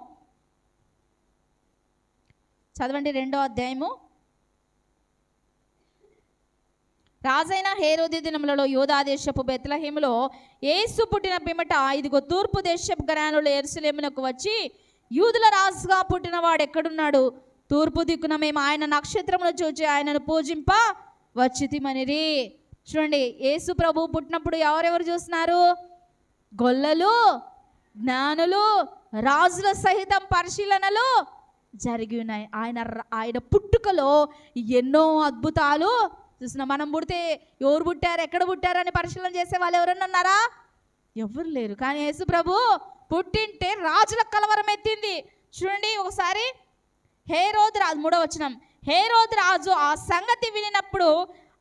చదవండి 2వ అధ్యాయము. రాజైన హేరోది దినములలో యూదా దేశపు బెత్లెహేములో యేసు పుట్టిన పిమ్మట ఇదిగో తూర్పు దేశపు ఘరానులు యెరూషలేమునకు వచ్చి, యూదుల రాజుగా పుట్టిన వాడు ఎక్కడున్నాడు? తూర్పు దిక్కున మేము ఆయన నక్షత్రమును చూచి ఆయనను పూజింప వచ్చితిమనిరి. చూడండి, యేసు ప్రభు పుట్టినప్పుడు ఎవరెవరు చూస్తున్నారు? గొల్లలు, జ్ఞానులు, రాజుల సహితం పరిశీలనలు జరిగి ఉన్నాయి. ఆయన పుట్టుకలో ఎన్నో అద్భుతాలు చూసిన. మనం పుడితే ఎవరు పుట్టారు, ఎక్కడ పుట్టారు అని పరిశీలన చేసే వాళ్ళు ఎవరన్నా ఉన్నారా? ఎవరు లేరు. కానీ యేసు ప్రభు పుట్టింటే రాజుల కలవరం ఎత్తింది. చూడండి, ఒకసారి హేరోదు రాజు 3వ వచనం. హేరోదు రాజు ఆ సంగతి వినినప్పుడు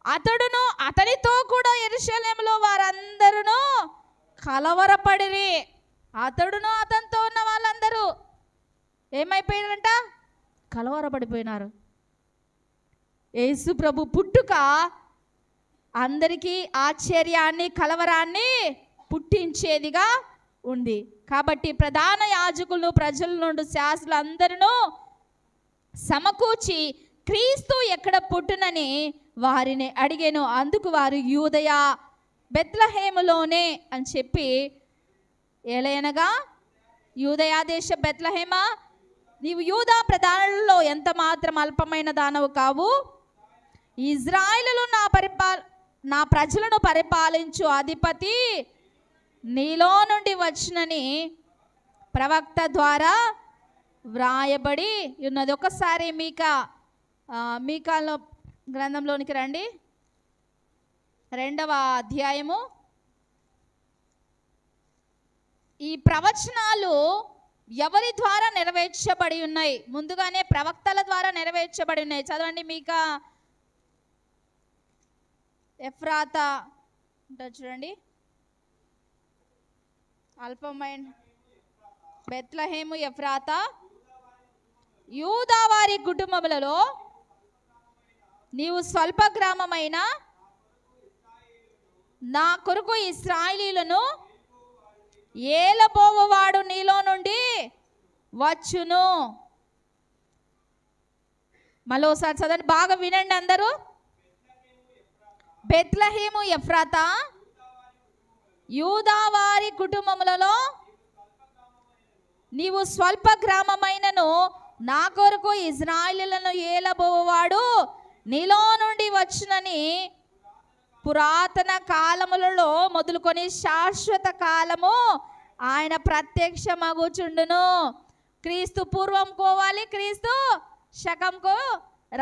అతడును అతనితో కూడా యెరూషలేములో వారందరూ కలవరపడిరి. అతడును అతనితో ఉన్న వాళ్ళందరూ ఏమైపోయారంట? కలవరపడిపోయినారు. యేసు ప్రభు పుట్టుక అందరికీ ఆశ్చర్యాన్ని, కలవరాన్ని పుట్టించేదిగా ఉంది. కాబట్టి ప్రధాన యాజకులు, ప్రజల నుండి శాస్త్రులు అందరూ సమకూర్చి క్రీస్తు ఎక్కడ పుట్టునని వారిని అడిగాను. అందుకు వారు యూదయ బెత్లెహేములోనే అని చెప్పి, ఏలయనగా యూదయా దేశ బెత్లెహేమా, నీవు యూదా ప్రధానులలో ఎంత మాత్రం అల్పమైన దానవు కావు. ఇజ్రాయేలులో నా ప్రజలను పరిపాలించు అధిపతి నీలో నుండి వచ్చునని ప్రవక్త ద్వారా వ్రాయబడి ఉన్నది. ఒకసారి మీకాలో గ్రంథంలోనికి రండి, 2వ అధ్యాయము. ఈ ప్రవచనాలు ఎవరి ద్వారా నెరవేర్చబడి ఉన్నాయి? ముందుగానే ప్రవక్తల ద్వారా నెరవేర్చబడి ఉన్నాయి. చదవండి, మీకా ఎఫ్రాతా ఉంటుంది చూడండి, అల్పమైన బెత్లెహేము ఎఫ్రాతా యూదా వారి కుటుంబములలో నీవు స్వల్ప గ్రామమైన నా కొరకు ఇశ్రాయేలీయులను ఏలబోవువాడు నీలో నుండి వచ్చును. మరోసారి చదవండి, బాగా వినండి అందరూ. బెత్లెహేము ఎఫ్రాతా యూదా వారి కుటుంబములలో నీవు స్వల్ప గ్రామమైనను నా కొరకు ఇశ్రాయేలీయులను ఏలబోవాడు నీలో నుండి వచ్చునని పురాతన కాలములలో మొదలుకొని శాశ్వత కాలము ఆయన ప్రత్యక్షమగుచుండును. క్రీస్తు పూర్వం పోవాలి, క్రీస్తు శకంకు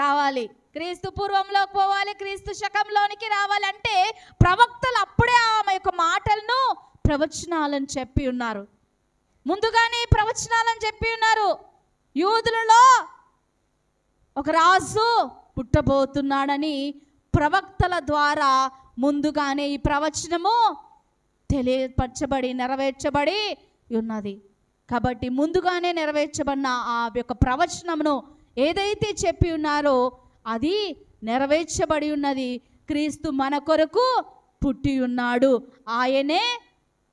రావాలి. క్రీస్తు పూర్వంలోకి పోవాలి, క్రీస్తు శకంలోనికి రావాలంటే ప్రవక్తలు అప్పుడే ఆమె యొక్క మాటలను, ప్రవచనాలను చెప్పి ఉన్నారు. ముందుగానే ప్రవచనాలను చెప్పి ఉన్నారు. యూదులలో ఒక రాజు పుట్టబోతున్నాడని ప్రవక్తల ద్వారా ముందుగానే ఈ ప్రవచనము తెలియపరచబడి నెరవేర్చబడి ఉన్నది. కాబట్టి ముందుగానే నెరవేర్చబడిన ఆ యొక్క ప్రవచనమును ఏదైతే చెప్పి ఉన్నారో అది నెరవేర్చబడి ఉన్నది. క్రీస్తు మన కొరకు పుట్టి ఉన్నాడు. ఆయనే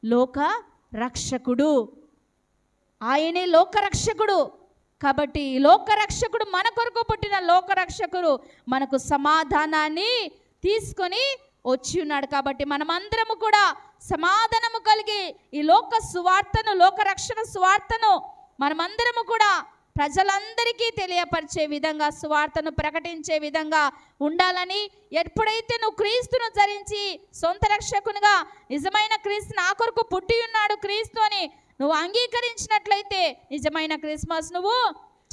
లోక రక్షకుడు, ఆయనే లోకరక్షకుడు. కాబట్టి లోకరక్షకుడు, మన కొరకు పుట్టిన లోకరక్షకుడు మనకు సమాధానాన్ని తీసుకొని వచ్చి ఉన్నాడు. కాబట్టి మనమందరము కూడా సమాధానము కలిగి ఈ లోక సువార్తను, లోకరక్షణ సువార్తను మనమందరము కూడా ప్రజలందరికీ తెలియపరిచే విధంగా, సువార్తను ప్రకటించే విధంగా ఉండాలని, ఎప్పుడైతే నువ్వు క్రీస్తును ధరించి సొంత రక్షకునిగా నిజమైన క్రీస్తు నా కొరకు పుట్టి ఉన్నాడు క్రీస్తు అని నువ్వు అంగీకరించినట్లయితే నిజమైన క్రిస్మస్ నువ్వు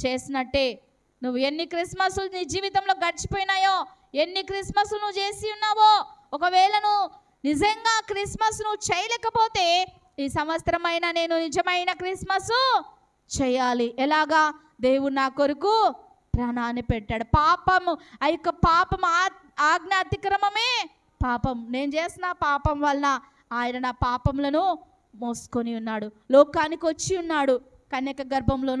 చేసినట్టే. నువ్వు ఎన్ని క్రిస్మస్లు నీ జీవితంలో గడిచిపోయినాయో, ఎన్ని క్రిస్మస్లు నువ్వు చేసి ఉన్నావో, ఒకవేళ నువ్వు నిజంగా క్రిస్మస్ నువ్వు చేయలేకపోతే ఈ సంవత్సరమైనా నేను నిజమైన క్రిస్మస్ చేయాలి. ఎలాగా? దేవుడు నా కొరకు ప్రాణాన్ని పెట్టాడు. పాపము, ఆ యొక్క పాపం ఆజ్ఞ అతిక్రమమే పాపం. నేను చేసిన పాపం వలన ఆయన నా పాపములను మోసుకొని ఉన్నాడు. లోకానికి వచ్చి ఉన్నాడు కన్యక గర్భంలో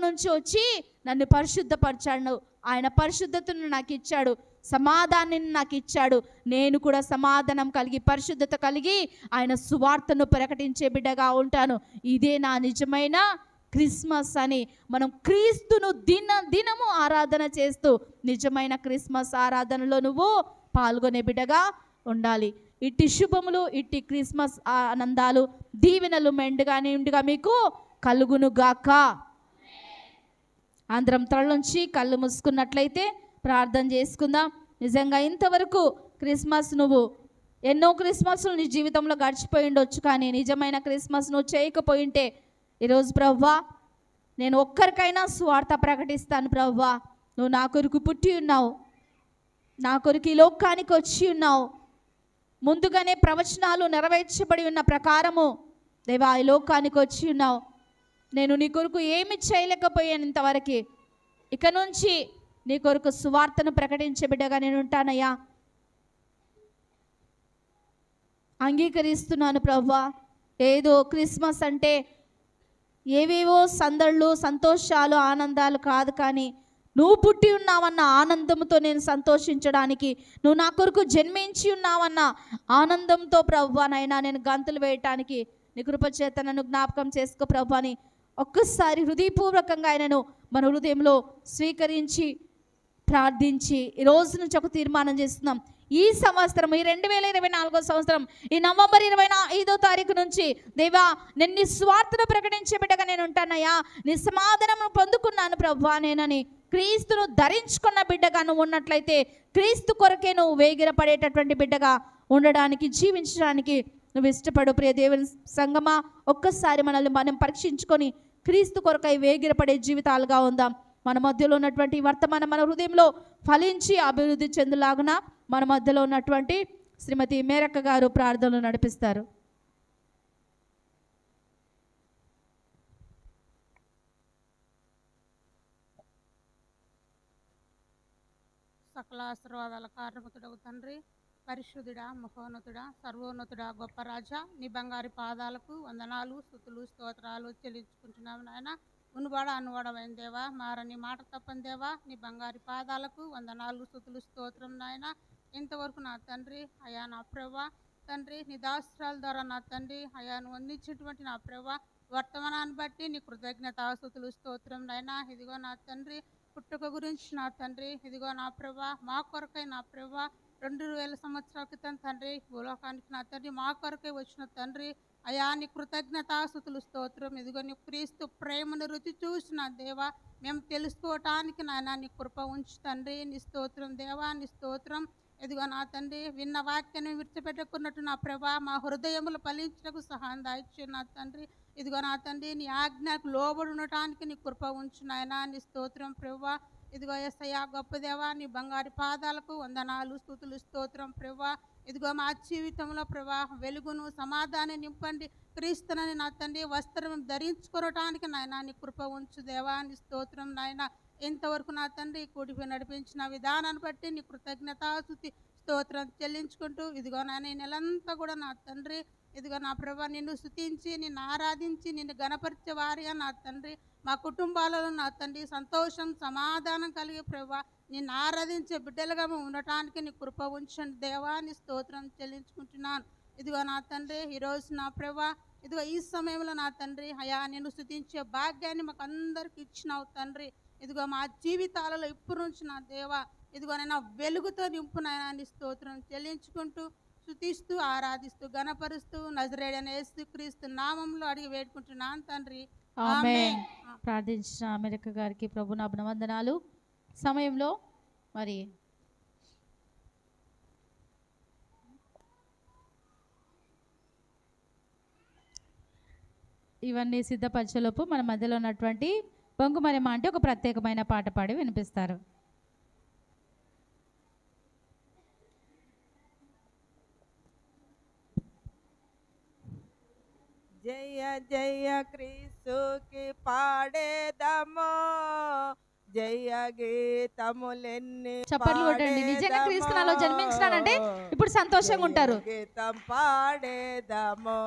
నుంచి వచ్చి నన్ను పరిశుద్ధపరిచాడు. ఆయన పరిశుద్ధతను నాకు ఇచ్చాడు, సమాధానాన్ని నాకు ఇచ్చాడు. నేను కూడా సమాధానం కలిగి, పరిశుద్ధత కలిగి ఆయన సువార్తను ప్రకటించే బిడ్డగా ఉంటాను. ఇదే నా నిజమైన క్రిస్మస్ అని మనం క్రీస్తును దినము ఆరాధన చేస్తూ నిజమైన క్రిస్మస్ ఆరాధనలో నువ్వు పాల్గొనే బిడ్డగా ఉండాలి. ఇట్టి శుభములు, ఇట్టి క్రిస్మస్ ఆనందాలు, దీవెనలు మెండుగా నిండుగా మీకు కలుగునుగాక. అందరం తలలోంచి కళ్ళు మూసుకున్నట్లయితే ప్రార్థన చేసుకుందాం. నిజంగా ఇంతవరకు క్రిస్మస్ నువ్వు ఎన్నో క్రిస్మస్లు నీ జీవితంలో గడిచిపోయి ఉండొచ్చు, కానీ నిజమైన క్రిస్మస్ నువ్వు చేయకపోయింటే ఈరోజు ప్రభువా నేను ఒక్కరికైనా స్వార్థ ప్రకటిస్తాను. ప్రభువా నువ్వు నా కొరకు పుట్టి ఉన్నావు, నా కొరకు ఈ లోకానికి వచ్చి ఉన్నావు, ముందుగానే ప్రవచనాలు నెరవేర్చబడి ఉన్న ప్రకారము దేవా ఈ లోకానికి వచ్చి ఉన్నావు. నేను నీ కొరకు ఏమి చేయలేకపోయాను ఇంతవరకు, ఇక నుంచి నీ కొరకు సువార్తను ప్రకటించే బిడ్డగా నేను ఉంటానయ్యా. అంగీకరిస్తున్నాను ప్రభువా. ఏదో క్రిస్మస్ అంటే ఏవేవో సందళ్ళు, సంతోషాలు, ఆనందాలు కాదు, కానీ నువ్వు పుట్టి ఉన్నావన్న ఆనందంతో నేను సంతోషించడానికి, నువ్వు నా కొరకు జన్మించి ఉన్నావన్న ఆనందంతో ప్రభువానైనా నేను గంతులు వేయటానికి నీ కృప చేత నన్ను జ్ఞాపకం చేసుకో ప్రభు అని ఒక్కసారి హృదయపూర్వకంగా ఆయనను మన హృదయంలో స్వీకరించి ప్రార్థించి ఈ రోజు నుంచి ఒక తీర్మానం చేస్తున్నాం. ఈ సంవత్సరం, ఈ 2024 సంవత్సరం, ఈ నవంబర్ 25వ తారీఖు నుంచి దేవా నేను నీ స్వార్థను ప్రకటించే బిడ్డగా నేను ఉంటానయ్యా. నీ సమాధానం పొందుకున్నాను ప్రభువా నేనని, క్రీస్తును ధరించుకున్న బిడ్డగా నువ్వు ఉన్నట్లయితే క్రీస్తు కొరకే నువ్వు వేగిరపడేటటువంటి బిడ్డగా ఉండడానికి, జీవించడానికి నువ్వు ఇష్టపడు. ప్రియ దేవుని సంగమా, ఒక్కసారి మనల్ని మనం పరీక్షించుకొని క్రీస్తు కొరకై వేగిరపడే జీవితాలుగా ఉందాం. మన మధ్యలో ఉన్నటువంటి వర్తమానం మన హృదయంలో ఫలించి అభివృద్ధి చెందులాగున మన మధ్యలో ఉన్నటువంటి శ్రీమతి మేరక్క గారు ప్రార్థనలు నడిపిస్తారు. సకల ఆశీర్వాదాల కారణముతుడవు తండ్రి, పరిశుద్ధుడా, మహోన్నతుడా, సర్వోన్నతుడా, గొప్ప రాజా, నీ బంగారు పాదాలకు వందనాలు, స్తుతులు, స్తోత్రాలు చెల్లించుకుంటున్నాము నాయన. ఉనువాడ అనువాడమైన దేవా, మారని మాట తప్పని దేవా, నీ బంగారు పాదాలకు వందనాలు, స్తుతులు, స్తోత్రం నాయన. ఇంతవరకు నా తండ్రి అయా నా ప్రభా తండ్రి, నీ దాస్త్రాల ద్వారా నా తండ్రి అయా నువ్వు అందించేటువంటి నా ప్రభా వర్తమానాన్ని బట్టి నీ కృతజ్ఞత స్తుతులు, స్తోత్రం నాయన. ఇదిగో నా తండ్రి పుట్టుక గురించి నా తండ్రి, ఇదిగో నా ప్రభా మా కొరకై నా ప్రభా 2000 సంవత్సరాల క్రితం తండ్రి భూలోకానికి నా తండ్రి మా కొరకై వచ్చిన తండ్రి అయా నీ కృతజ్ఞత స్తుతులు, స్తోత్రం. ఇదిగో నీ క్రీస్తు ప్రేమను రుచి చూసిన దేవా మేము తెలుసుకోవటానికి నాయన నీ కృప ఉంచు తండ్రి. నీ స్తోత్రం దేవా, నీ స్తోత్రం. ఇదిగో నా తండ్రి విన్న వాక్యాన్ని విడిచిపెట్టుకున్నట్టు నా ప్రభా మా హృదయములు ఫలించటకు సహాయం దాయిచ్చు నా తండ్రి. ఇదిగో నా తండ్రి నీ ఆజ్ఞకు లోబడి ఉండటానికి నీ కృప ఉంచు నాయన. నీ స్తోత్రం ప్రభా. ఇదిగో యేసయ్యా గొప్ప దేవా, నీ బంగారు పాదాలకు వందనాలు, స్తుతులు, స్తోత్రం ప్రభా. ఇదిగో మా జీవితంలో ప్రభా వెలుగును సమాధానం నింపండి. క్రీస్తునని నా తండ్రి వస్త్రం ధరించుకోవటానికి నాయన నీ కృప ఉంచు దేవా. నీ స్తోత్రం నాయన. ఇంతవరకు నా తండ్రి కూడిపై నడిపించిన విధానాన్ని బట్టి నీ కృతజ్ఞత స్తుతి స్తోత్రం చెల్లించుకుంటూ ఇదిగో నాయన ఈ నెలంతా కూడా నా తండ్రి ఇదిగో నా ప్రభా నిన్ను స్తుతించి నిన్ను ఆరాధించి నిన్ను గణపరిచే వారిగా నా తండ్రి మా కుటుంబాలలో నా తండ్రి సంతోషం సమాధానం కలిగే ప్రభా నిన్ను ఆరాధించే బిడ్డలుగా మేము ఉండటానికి నీ కృప ఉంచండి దేవా. నీ స్తోత్రం చెల్లించుకుంటున్నాను. ఇదిగో నా తండ్రి ఈరోజు నా ప్రభా ఇదిగో ఈ సమయంలో నా తండ్రి అయా నిన్ను స్తుతించే భాగ్యాన్ని మాకు అందరికి ఇచ్చినావు తండ్రి. ఇదిగో మా జీవితాలలో ఇప్పుడు నుంచి నా దేవా ఇదిగో నేను వెలుగుతో నింపునాయన. నీ స్తోత్రం చెల్లించుకుంటూ స్తుతిస్తూ ఆరాధిస్తూ గణపరుస్తూ నజరేయుడైన యేసుక్రీస్తు నామంలో అడిగి వేడుకుంటున్నాను తండ్రి. ఆమేన్. ప్రార్థించిన అమెరికా గారికి ప్రభు నా అభివందనాలు. సమయంలో మరి ఇవన్నీ సిద్ధపరచలోపు మన మధ్యలో ఉన్నటువంటి పొంగుమరిమ అంటే ఒక ప్రత్యేకమైన పాట పాడి వినిపిస్తారు. జయ జయ క్రీస్తుకి పాడేదమో, జయ గీతములెన్ని చప్పట్లు కొట్టండి. నిజంగా క్రీస్తు నాలో జన్మించినాడంటే ఇప్పుడు సంతోషంగా ఉంటారు. గీతం పాడేదమో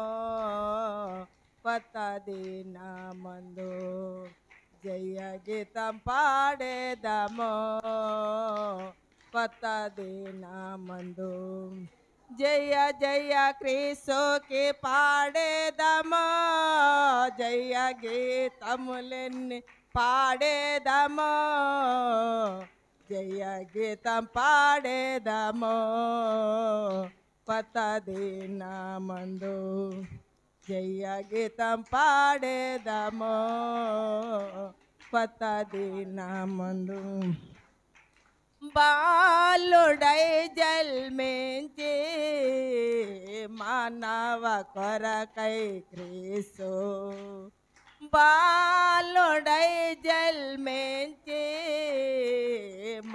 కొత్త దినమందు, జయ గీతం పాడేదమో కొత్త దినమందు. జయ జయ క్రీస్తుకి పాడేదమో, జయ గీతములెన్ని పాడేదమో, జయ గీతం పాడేదమో కొత్త దినమందు, జయ గీతం పాడేదమో కొత్త దినమందు. బాలుడై జల్మించి మానవ కొరకై క్రీస్తు, బాలుడై జల్మించి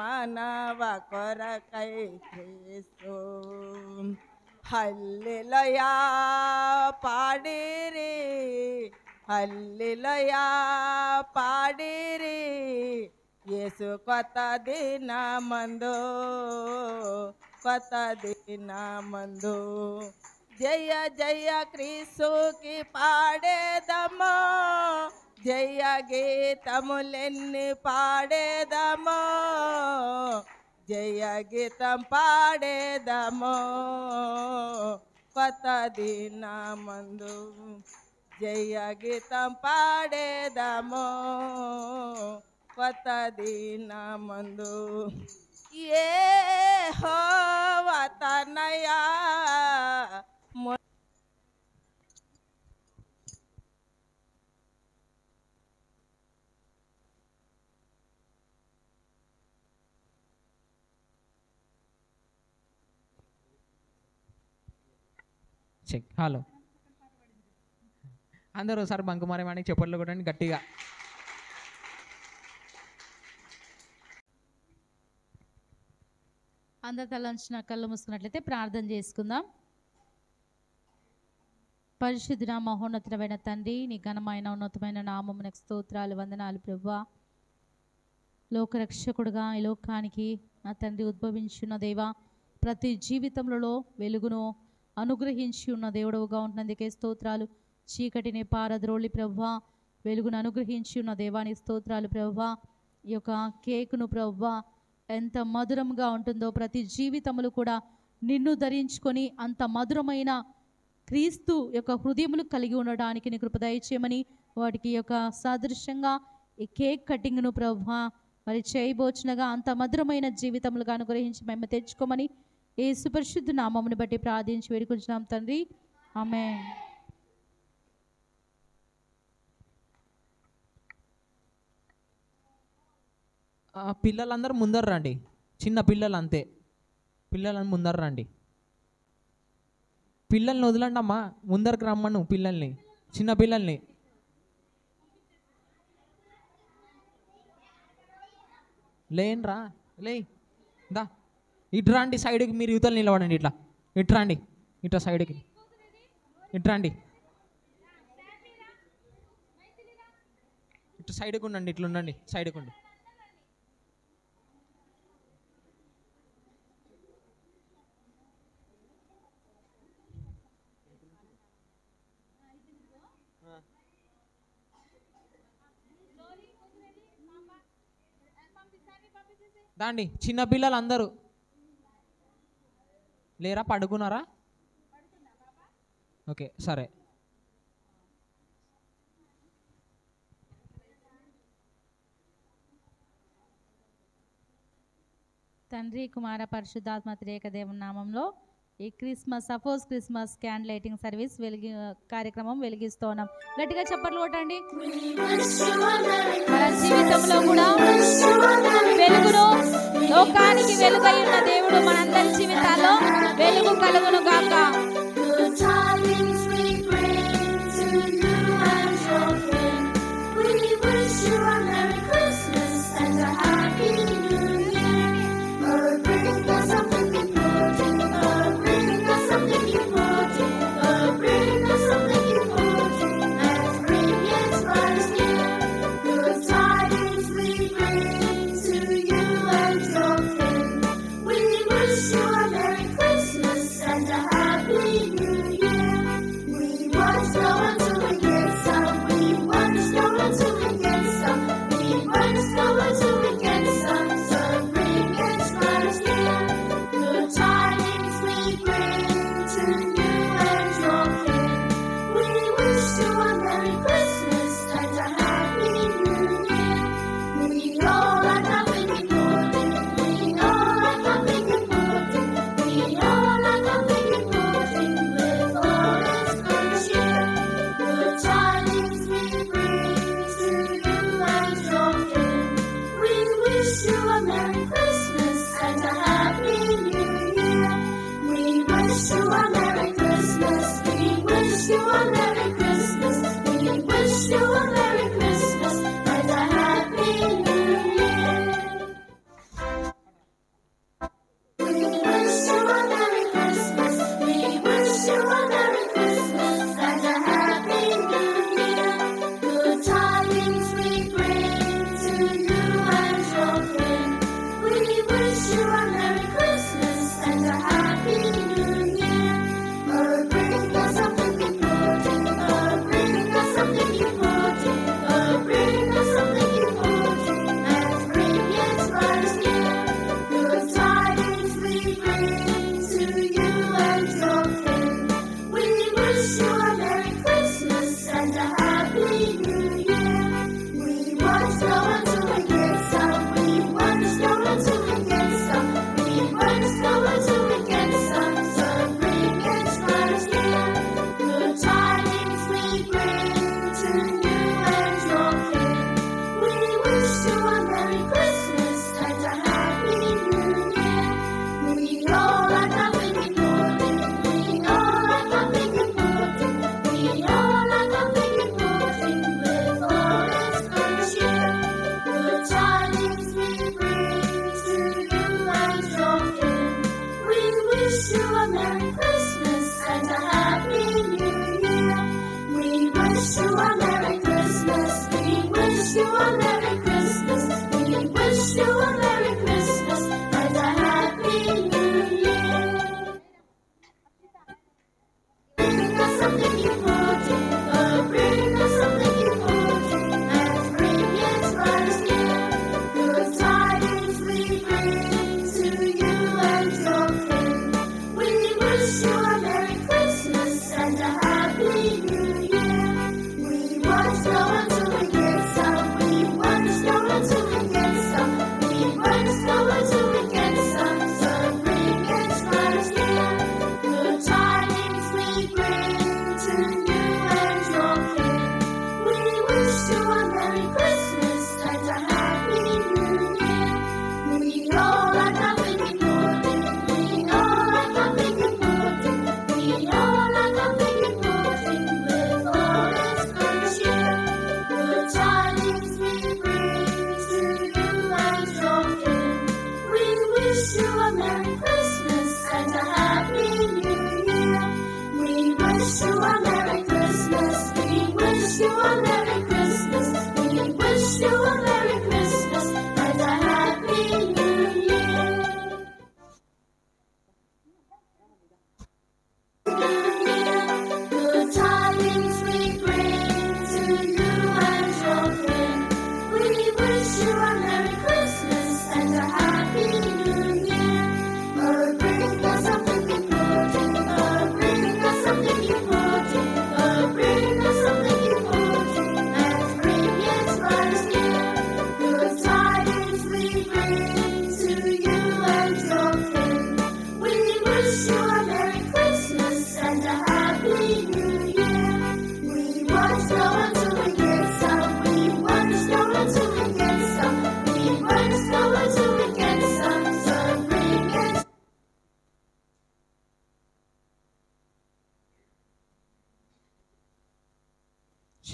మానవ కొరకై క్రీస్తు. హల్లెలూయా పాడిరి, హల్లెలూయా పాడిరి, యేసు కొత్త దినమందు, కొత్త దినమందు. జయ జయ క్రీస్తుకి పాడేదమో, జయ గీతములెన్ని పాడేదమో, జయ గీతం పాడేదమో కొత్త దినమందు, జయ గీతం పాడేదమో కొత్త దినమందు. యెహోవా తనయా చెక్. హలో అందరూ ఒకసారి బంకుమారేమానికి చెప్పట్లు కొట్టండి గట్టిగా. అందరి తలంచిన కళ్ళు మూసుకున్నట్లయితే ప్రార్థన చేసుకుందాం. పరిశుద్ధుడ మహోన్నతమైన తండ్రి, నీ ఘనమైన ఉన్నతమైన నామమునకు స్తోత్రాలు, వందనాలు ప్రభువా. లోకరక్షకుడుగా ఈ లోకానికి నా తండ్రి ఉద్భవించున్న దేవా, ప్రతి జీవితంలో వెలుగును అనుగ్రహించి ఉన్న దేవుడవుగా ఉంటున్నందుకే స్తోత్రాలు. చీకటిని పారద్రోలి ప్రభువా, వెలుగును అనుగ్రహించి ఉన్న దేవానికి స్తోత్రాలు ప్రభువా. ఈ యొక్క కేకును ప్రభువా ఎంత మధురంగా ఉంటుందో, ప్రతి జీవితములు కూడా నిన్ను ధరించుకొని అంత మధురమైన క్రీస్తు యొక్క హృదయములు కలిగి ఉండడానికి నీ కృప దయచేయమని, వాటికి యొక్క సాదృశ్యంగా ఈ కేక్ కటింగ్ను ప్రభువా మరి చేయబోచునగా అంత మధురమైన జీవితములుగా అనుగ్రహించి మేము తెచ్చుకోమని యేసు పరిశుద్ధ నామమును బట్టి ప్రార్థించి వేడుకుంటున్నాం తండ్రి, ఆమేన్. పిల్లలందరూ ముందర రండి, చిన్న పిల్లలు అంతే, పిల్లలని ముందర రండి. పిల్లల్ని వదలండి అమ్మా, ముందరకు రమ్మను పిల్లల్ని, చిన్న పిల్లల్ని. లేనరా లే దా, ఇటు రండి సైడ్కి, మీరు యువతలు నిలబడండి, ఇట్లా ఇటు రండి, ఇట్లా సైడ్కి ఇటు రండి, ఇటు సైడ్కి ఉండండి, ఇట్లా ఉండండి, సైడ్కి ఉండి. దాండి చిన్నపిల్లలు అందరూ లేరా, పడుకున్నారా? ఓకే సరే. తండ్రి కుమార పరిశుద్ధాత్మ త్రియేక దేవుని నామంలో ఈ క్రిస్మస్ క్యాండిల్ లైటింగ్ సర్వీస్ కార్యక్రమం వెలిగిస్తూ ఉన్నాం. గట్టిగా చప్పట్లు కొట్టండి. మన జీవితంలో కూడా వెలుగును, లోకానికి వెలుగై ఉన్న దేవుడు మనందరి జీవితాల్లో వెలుగు కలుగును గాక. Wish you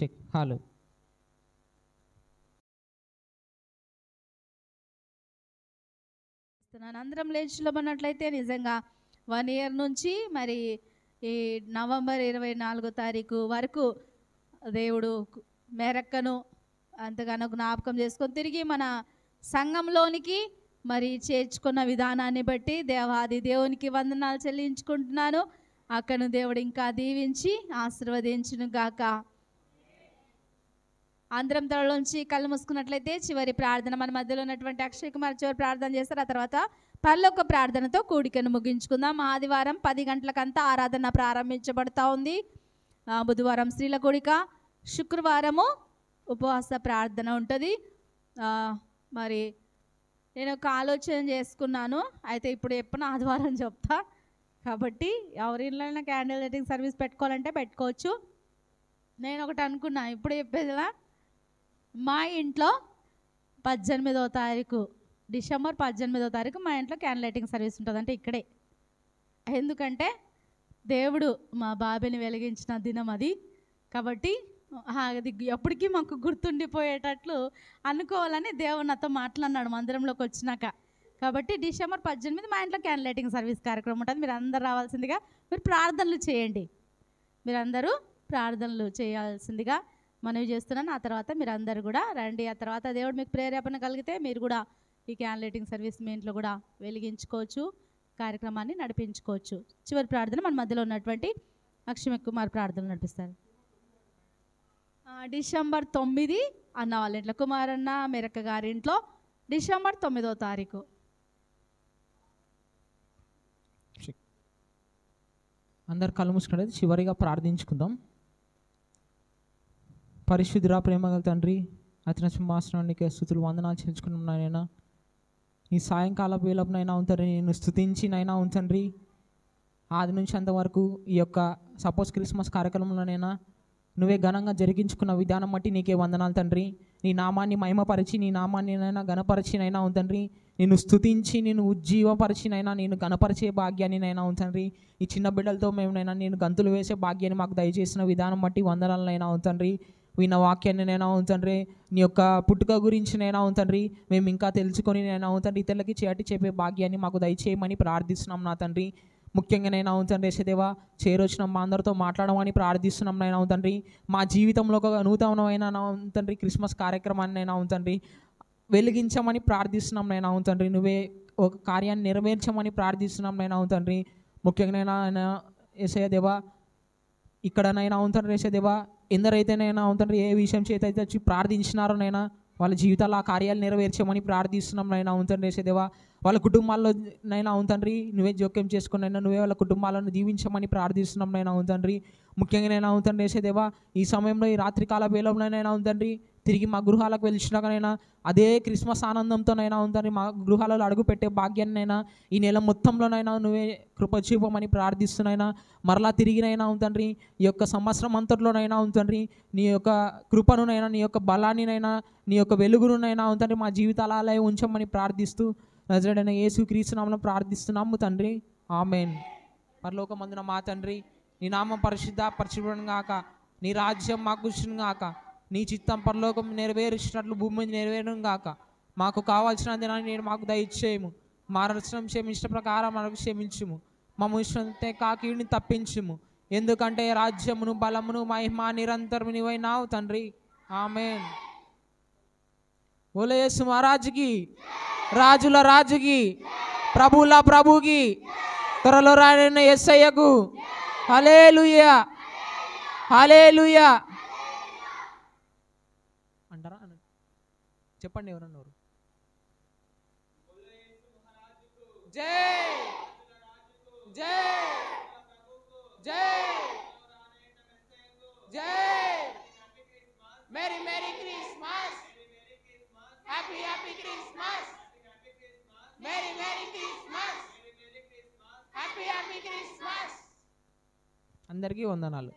check hello. అందరం లేచిలోబడినట్లయితే నిజంగా 1 ఇయర్ నుంచి మరి ఈ నవంబర్ 24 తారీఖు వరకు దేవుడు మేరక్కను అంతగానో జ్ఞాపకం చేసుకొని తిరిగి మన సంఘంలోనికి మరి చేర్చుకున్న విధానాన్ని బట్టి దేవాది దేవునికి వందనాలు చెల్లించుకుంటున్నాను. అక్కను దేవుడు ఇంకా దీవించి ఆశీర్వదించును గాక. అందరం తలలోంచి కళ్ళు మూసుకున్నట్లయితే చివరి ప్రార్థన మన మధ్యలో ఉన్నటువంటి అక్షయ్ కుమార్ చివరి ప్రార్థన చేస్తారు. ఆ తర్వాత పరలోక ప్రార్థనతో కూడికను ముగించుకుందాం. ఆదివారం 10 గంటలకంతా ఆరాధన ప్రారంభించబడతా ఉంది. బుధవారం స్త్రీల కూడిక, శుక్రవారము ఉపవాస ప్రార్థన ఉంటుంది. మరి నేను ఒక ఆలోచన చేసుకున్నాను, అయితే ఇప్పుడు ఎప్పుడు ఆదివారం చెప్తా. కాబట్టి ఎవరి ఇంట్లో క్యాండిల్ లైటింగ్ సర్వీస్ పెట్టుకోవాలంటే పెట్టుకోవచ్చు. నేను ఒకటి అనుకున్నా, ఇప్పుడు చెప్పేదిలా మా ఇంట్లో 18వ తారీఖు డిసెంబర్ 18వ తారీఖు మా ఇంట్లో క్యాండిల్ లైటింగ్ సర్వీస్ ఉంటుంది. అంటే ఇక్కడే, ఎందుకంటే దేవుడు మా బాబుని వెలిగించిన దినం అది. కాబట్టి అది ఎప్పటికీ మాకు గుర్తుండిపోయేటట్లు అనుకోవాలని దేవుడు నాతో మాట్లాడినాడు మందిరంలోకి వచ్చినాక. కాబట్టి డిసెంబర్ 18 మా ఇంట్లో క్యాండిల్ లైటింగ్ సర్వీస్ కార్యక్రమం ఉంటుంది. మీరు అందరూ రావాల్సిందిగా, మీరు ప్రార్థనలు చేయండి, మీరందరూ ప్రార్థనలు చేయాల్సిందిగా మనవి చేస్తున్నాను. ఆ తర్వాత మీరు అందరూ కూడా రండి. ఆ తర్వాత దేవుడు మీకు ప్రేరేపణ కలిగితే మీరు కూడా ఈ క్యాండిల్ లైటింగ్ సర్వీస్ మీ ఇంట్లో కూడా వెలిగించుకోవచ్చు, కార్యక్రమాన్ని నడిపించుకోవచ్చు. చివరి ప్రార్థన మన మధ్యలో ఉన్నటువంటి అక్షయ్ కుమార్ ప్రార్థన నడిపిస్తారు. డిసెంబర్ 9 అన్న వాళ్ళ ఇంట్లో, కుమారన్న మెరక్క గారి ఇంట్లో డిసెంబర్ 9వ తారీఖు. అందరు కళ్ళు మూసుకునేది చివరిగా ప్రార్థించుకుందాం. పరిశుద్ధురా ప్రేమగల తండ్రి, అతని సింహాసనానికి స్తుతులు వందనాలు చెల్లించుకున్నాం నాయన. ఈ సాయంకాల వేళనైనా ఉంతండి నేను స్తుతించినైనా ఉంతండి. ఆది నుంచి అంతవరకు ఈ యొక్క సపోజ్ క్రిస్మస్ కార్యక్రమంలోనైనా నువ్వే ఘనంగా జరిగించుకున్న విధానం బట్టి నీకే వందనాలు తండ్రి. నీ నామాన్ని మహిమపరిచి, నీ నామాన్ని నైనా గణపరిచినైనా ఉంతండి. నేను స్తుతించి, నేను ఉజ్జీవపరిచినైనా నేను గణపరిచే భాగ్యాన్ని నైనా ఉంతండి. ఈ చిన్న బిడ్డలతో మేమునైనా నేను గంతులు వేసే భాగ్యాన్ని మాకు దయచేసిన విధానం బట్టి వందనాలనైనా ఉంతండి. విన్న వాక్యాన్ని నైనా ఉంతండి, నీ యొక్క పుట్టుక గురించి నైనా ఉంతండి మేము ఇంకా తెలుసుకొని నైనా ఉంతండి ఇతరులకి చేటి చెప్పే భాగ్యాన్ని మాకు దయచేయమని ప్రార్థిస్తున్నాం నా తండ్రి. ముఖ్యంగా నైనా ఉంతండి యేసదేవా, చేరొచ్చిన మా అందరితో మాట్లాడమని ప్రార్థిస్తున్నాం నైనా ఉంతండి. మా జీవితంలో ఒక నూతనమైన ఉంతండి క్రిస్మస్ కార్యక్రమాన్ని నైనా ఉంతండి వెలిగించమని ప్రార్థిస్తున్నాం నైనా ఉంతండి. నువ్వే ఒక కార్యాన్ని నెరవేర్చమని ప్రార్థిస్తున్నాం నైనా ఉంతండి. ముఖ్యంగా నైనా యేసదేవా, ఇక్కడనైనా ఉంతండి యేసదేవా, ఎందరైతేనైనా ఉంతండి ఏ విషయం చేత అయితే వచ్చి ప్రార్థించినారో నైనా వాళ్ళ జీవితాల్లో ఆ కార్యాలు నెరవేర్చమని ప్రార్థిస్తున్నాం నైనా ఉంతండి యేసదేవా. వాళ్ళ కుటుంబాల్లో నైనా ఉంతండి నువ్వే జోక్యం చేసుకునైనా నువ్వే వాళ్ళ కుటుంబాలను దీవించమని ప్రార్థిస్తున్నాం నైనా ఉంతండి. ముఖ్యంగా నైనా ఉంతండి యేసదేవా, ఈ సమయంలో ఈ రాత్రికాల వేళలోనైనా ఉంతండి తిరిగి మా గృహాలకు వెళ్ళినాకనైనా అదే క్రిస్మస్ ఆనందంతోనైనా ఉంతండి మా గృహాలలో అడుగు పెట్టే భాగ్యాన్నైనా ఈ నెల మొత్తంలోనైనా నువ్వే కృప చూపమని ప్రార్థిస్తున్నాయినా. మరలా తిరిగినైనా ఉంతండి ఈ యొక్క సంవత్సరం అంతట్లోనైనా ఉంతండి నీ యొక్క కృపనునైనా, నీ యొక్క బలాన్నినైనా, నీ యొక్క వెలుగునునైనా ఉంతండి మా జీవితాలలో ఉంచమని ప్రార్థిస్తూ నజరేయుడైన యేసుక్రీస్తు నామములో ప్రార్థిస్తున్నాము తండ్రి, ఆమేన్. పరలోకమందున మా తండ్రి, నీ నామం పరిశుద్ధపరచబడును గాక, నీ రాజ్యం మాకు వచ్చును గాక, నీ చిత్తం పరలోకం నెరవేర్చినట్లు భూమి మీద నెరవేరును గాక. మాకు కావాల్సిన దినాన్ని నేను మాకు దయచేయము, మా రచన క్షమించిన ప్రకారం మనకు క్షమించుము, మమ్మ ఇష్టంతే కాకీడిని తప్పించుము, ఎందుకంటే రాజ్యమును బలమును మహిమ నిరంతరము నీవైనావు తండ్రి, ఆమేన్. బోలో యేసు మహారాజుకి, రాజుల రాజుకి, ప్రభుల ప్రభుకి, త్వరలో రాయన యేసయ్యకు హల్లెలూయా, హల్లెలూయా అంటారా? చెప్పండి ఎవరన్నారు. జై జై జై జై, merry merry Christmas, happy happy Christmas, merry merry Christmas, happy happy Christmas. అందరికీ వందనాలు.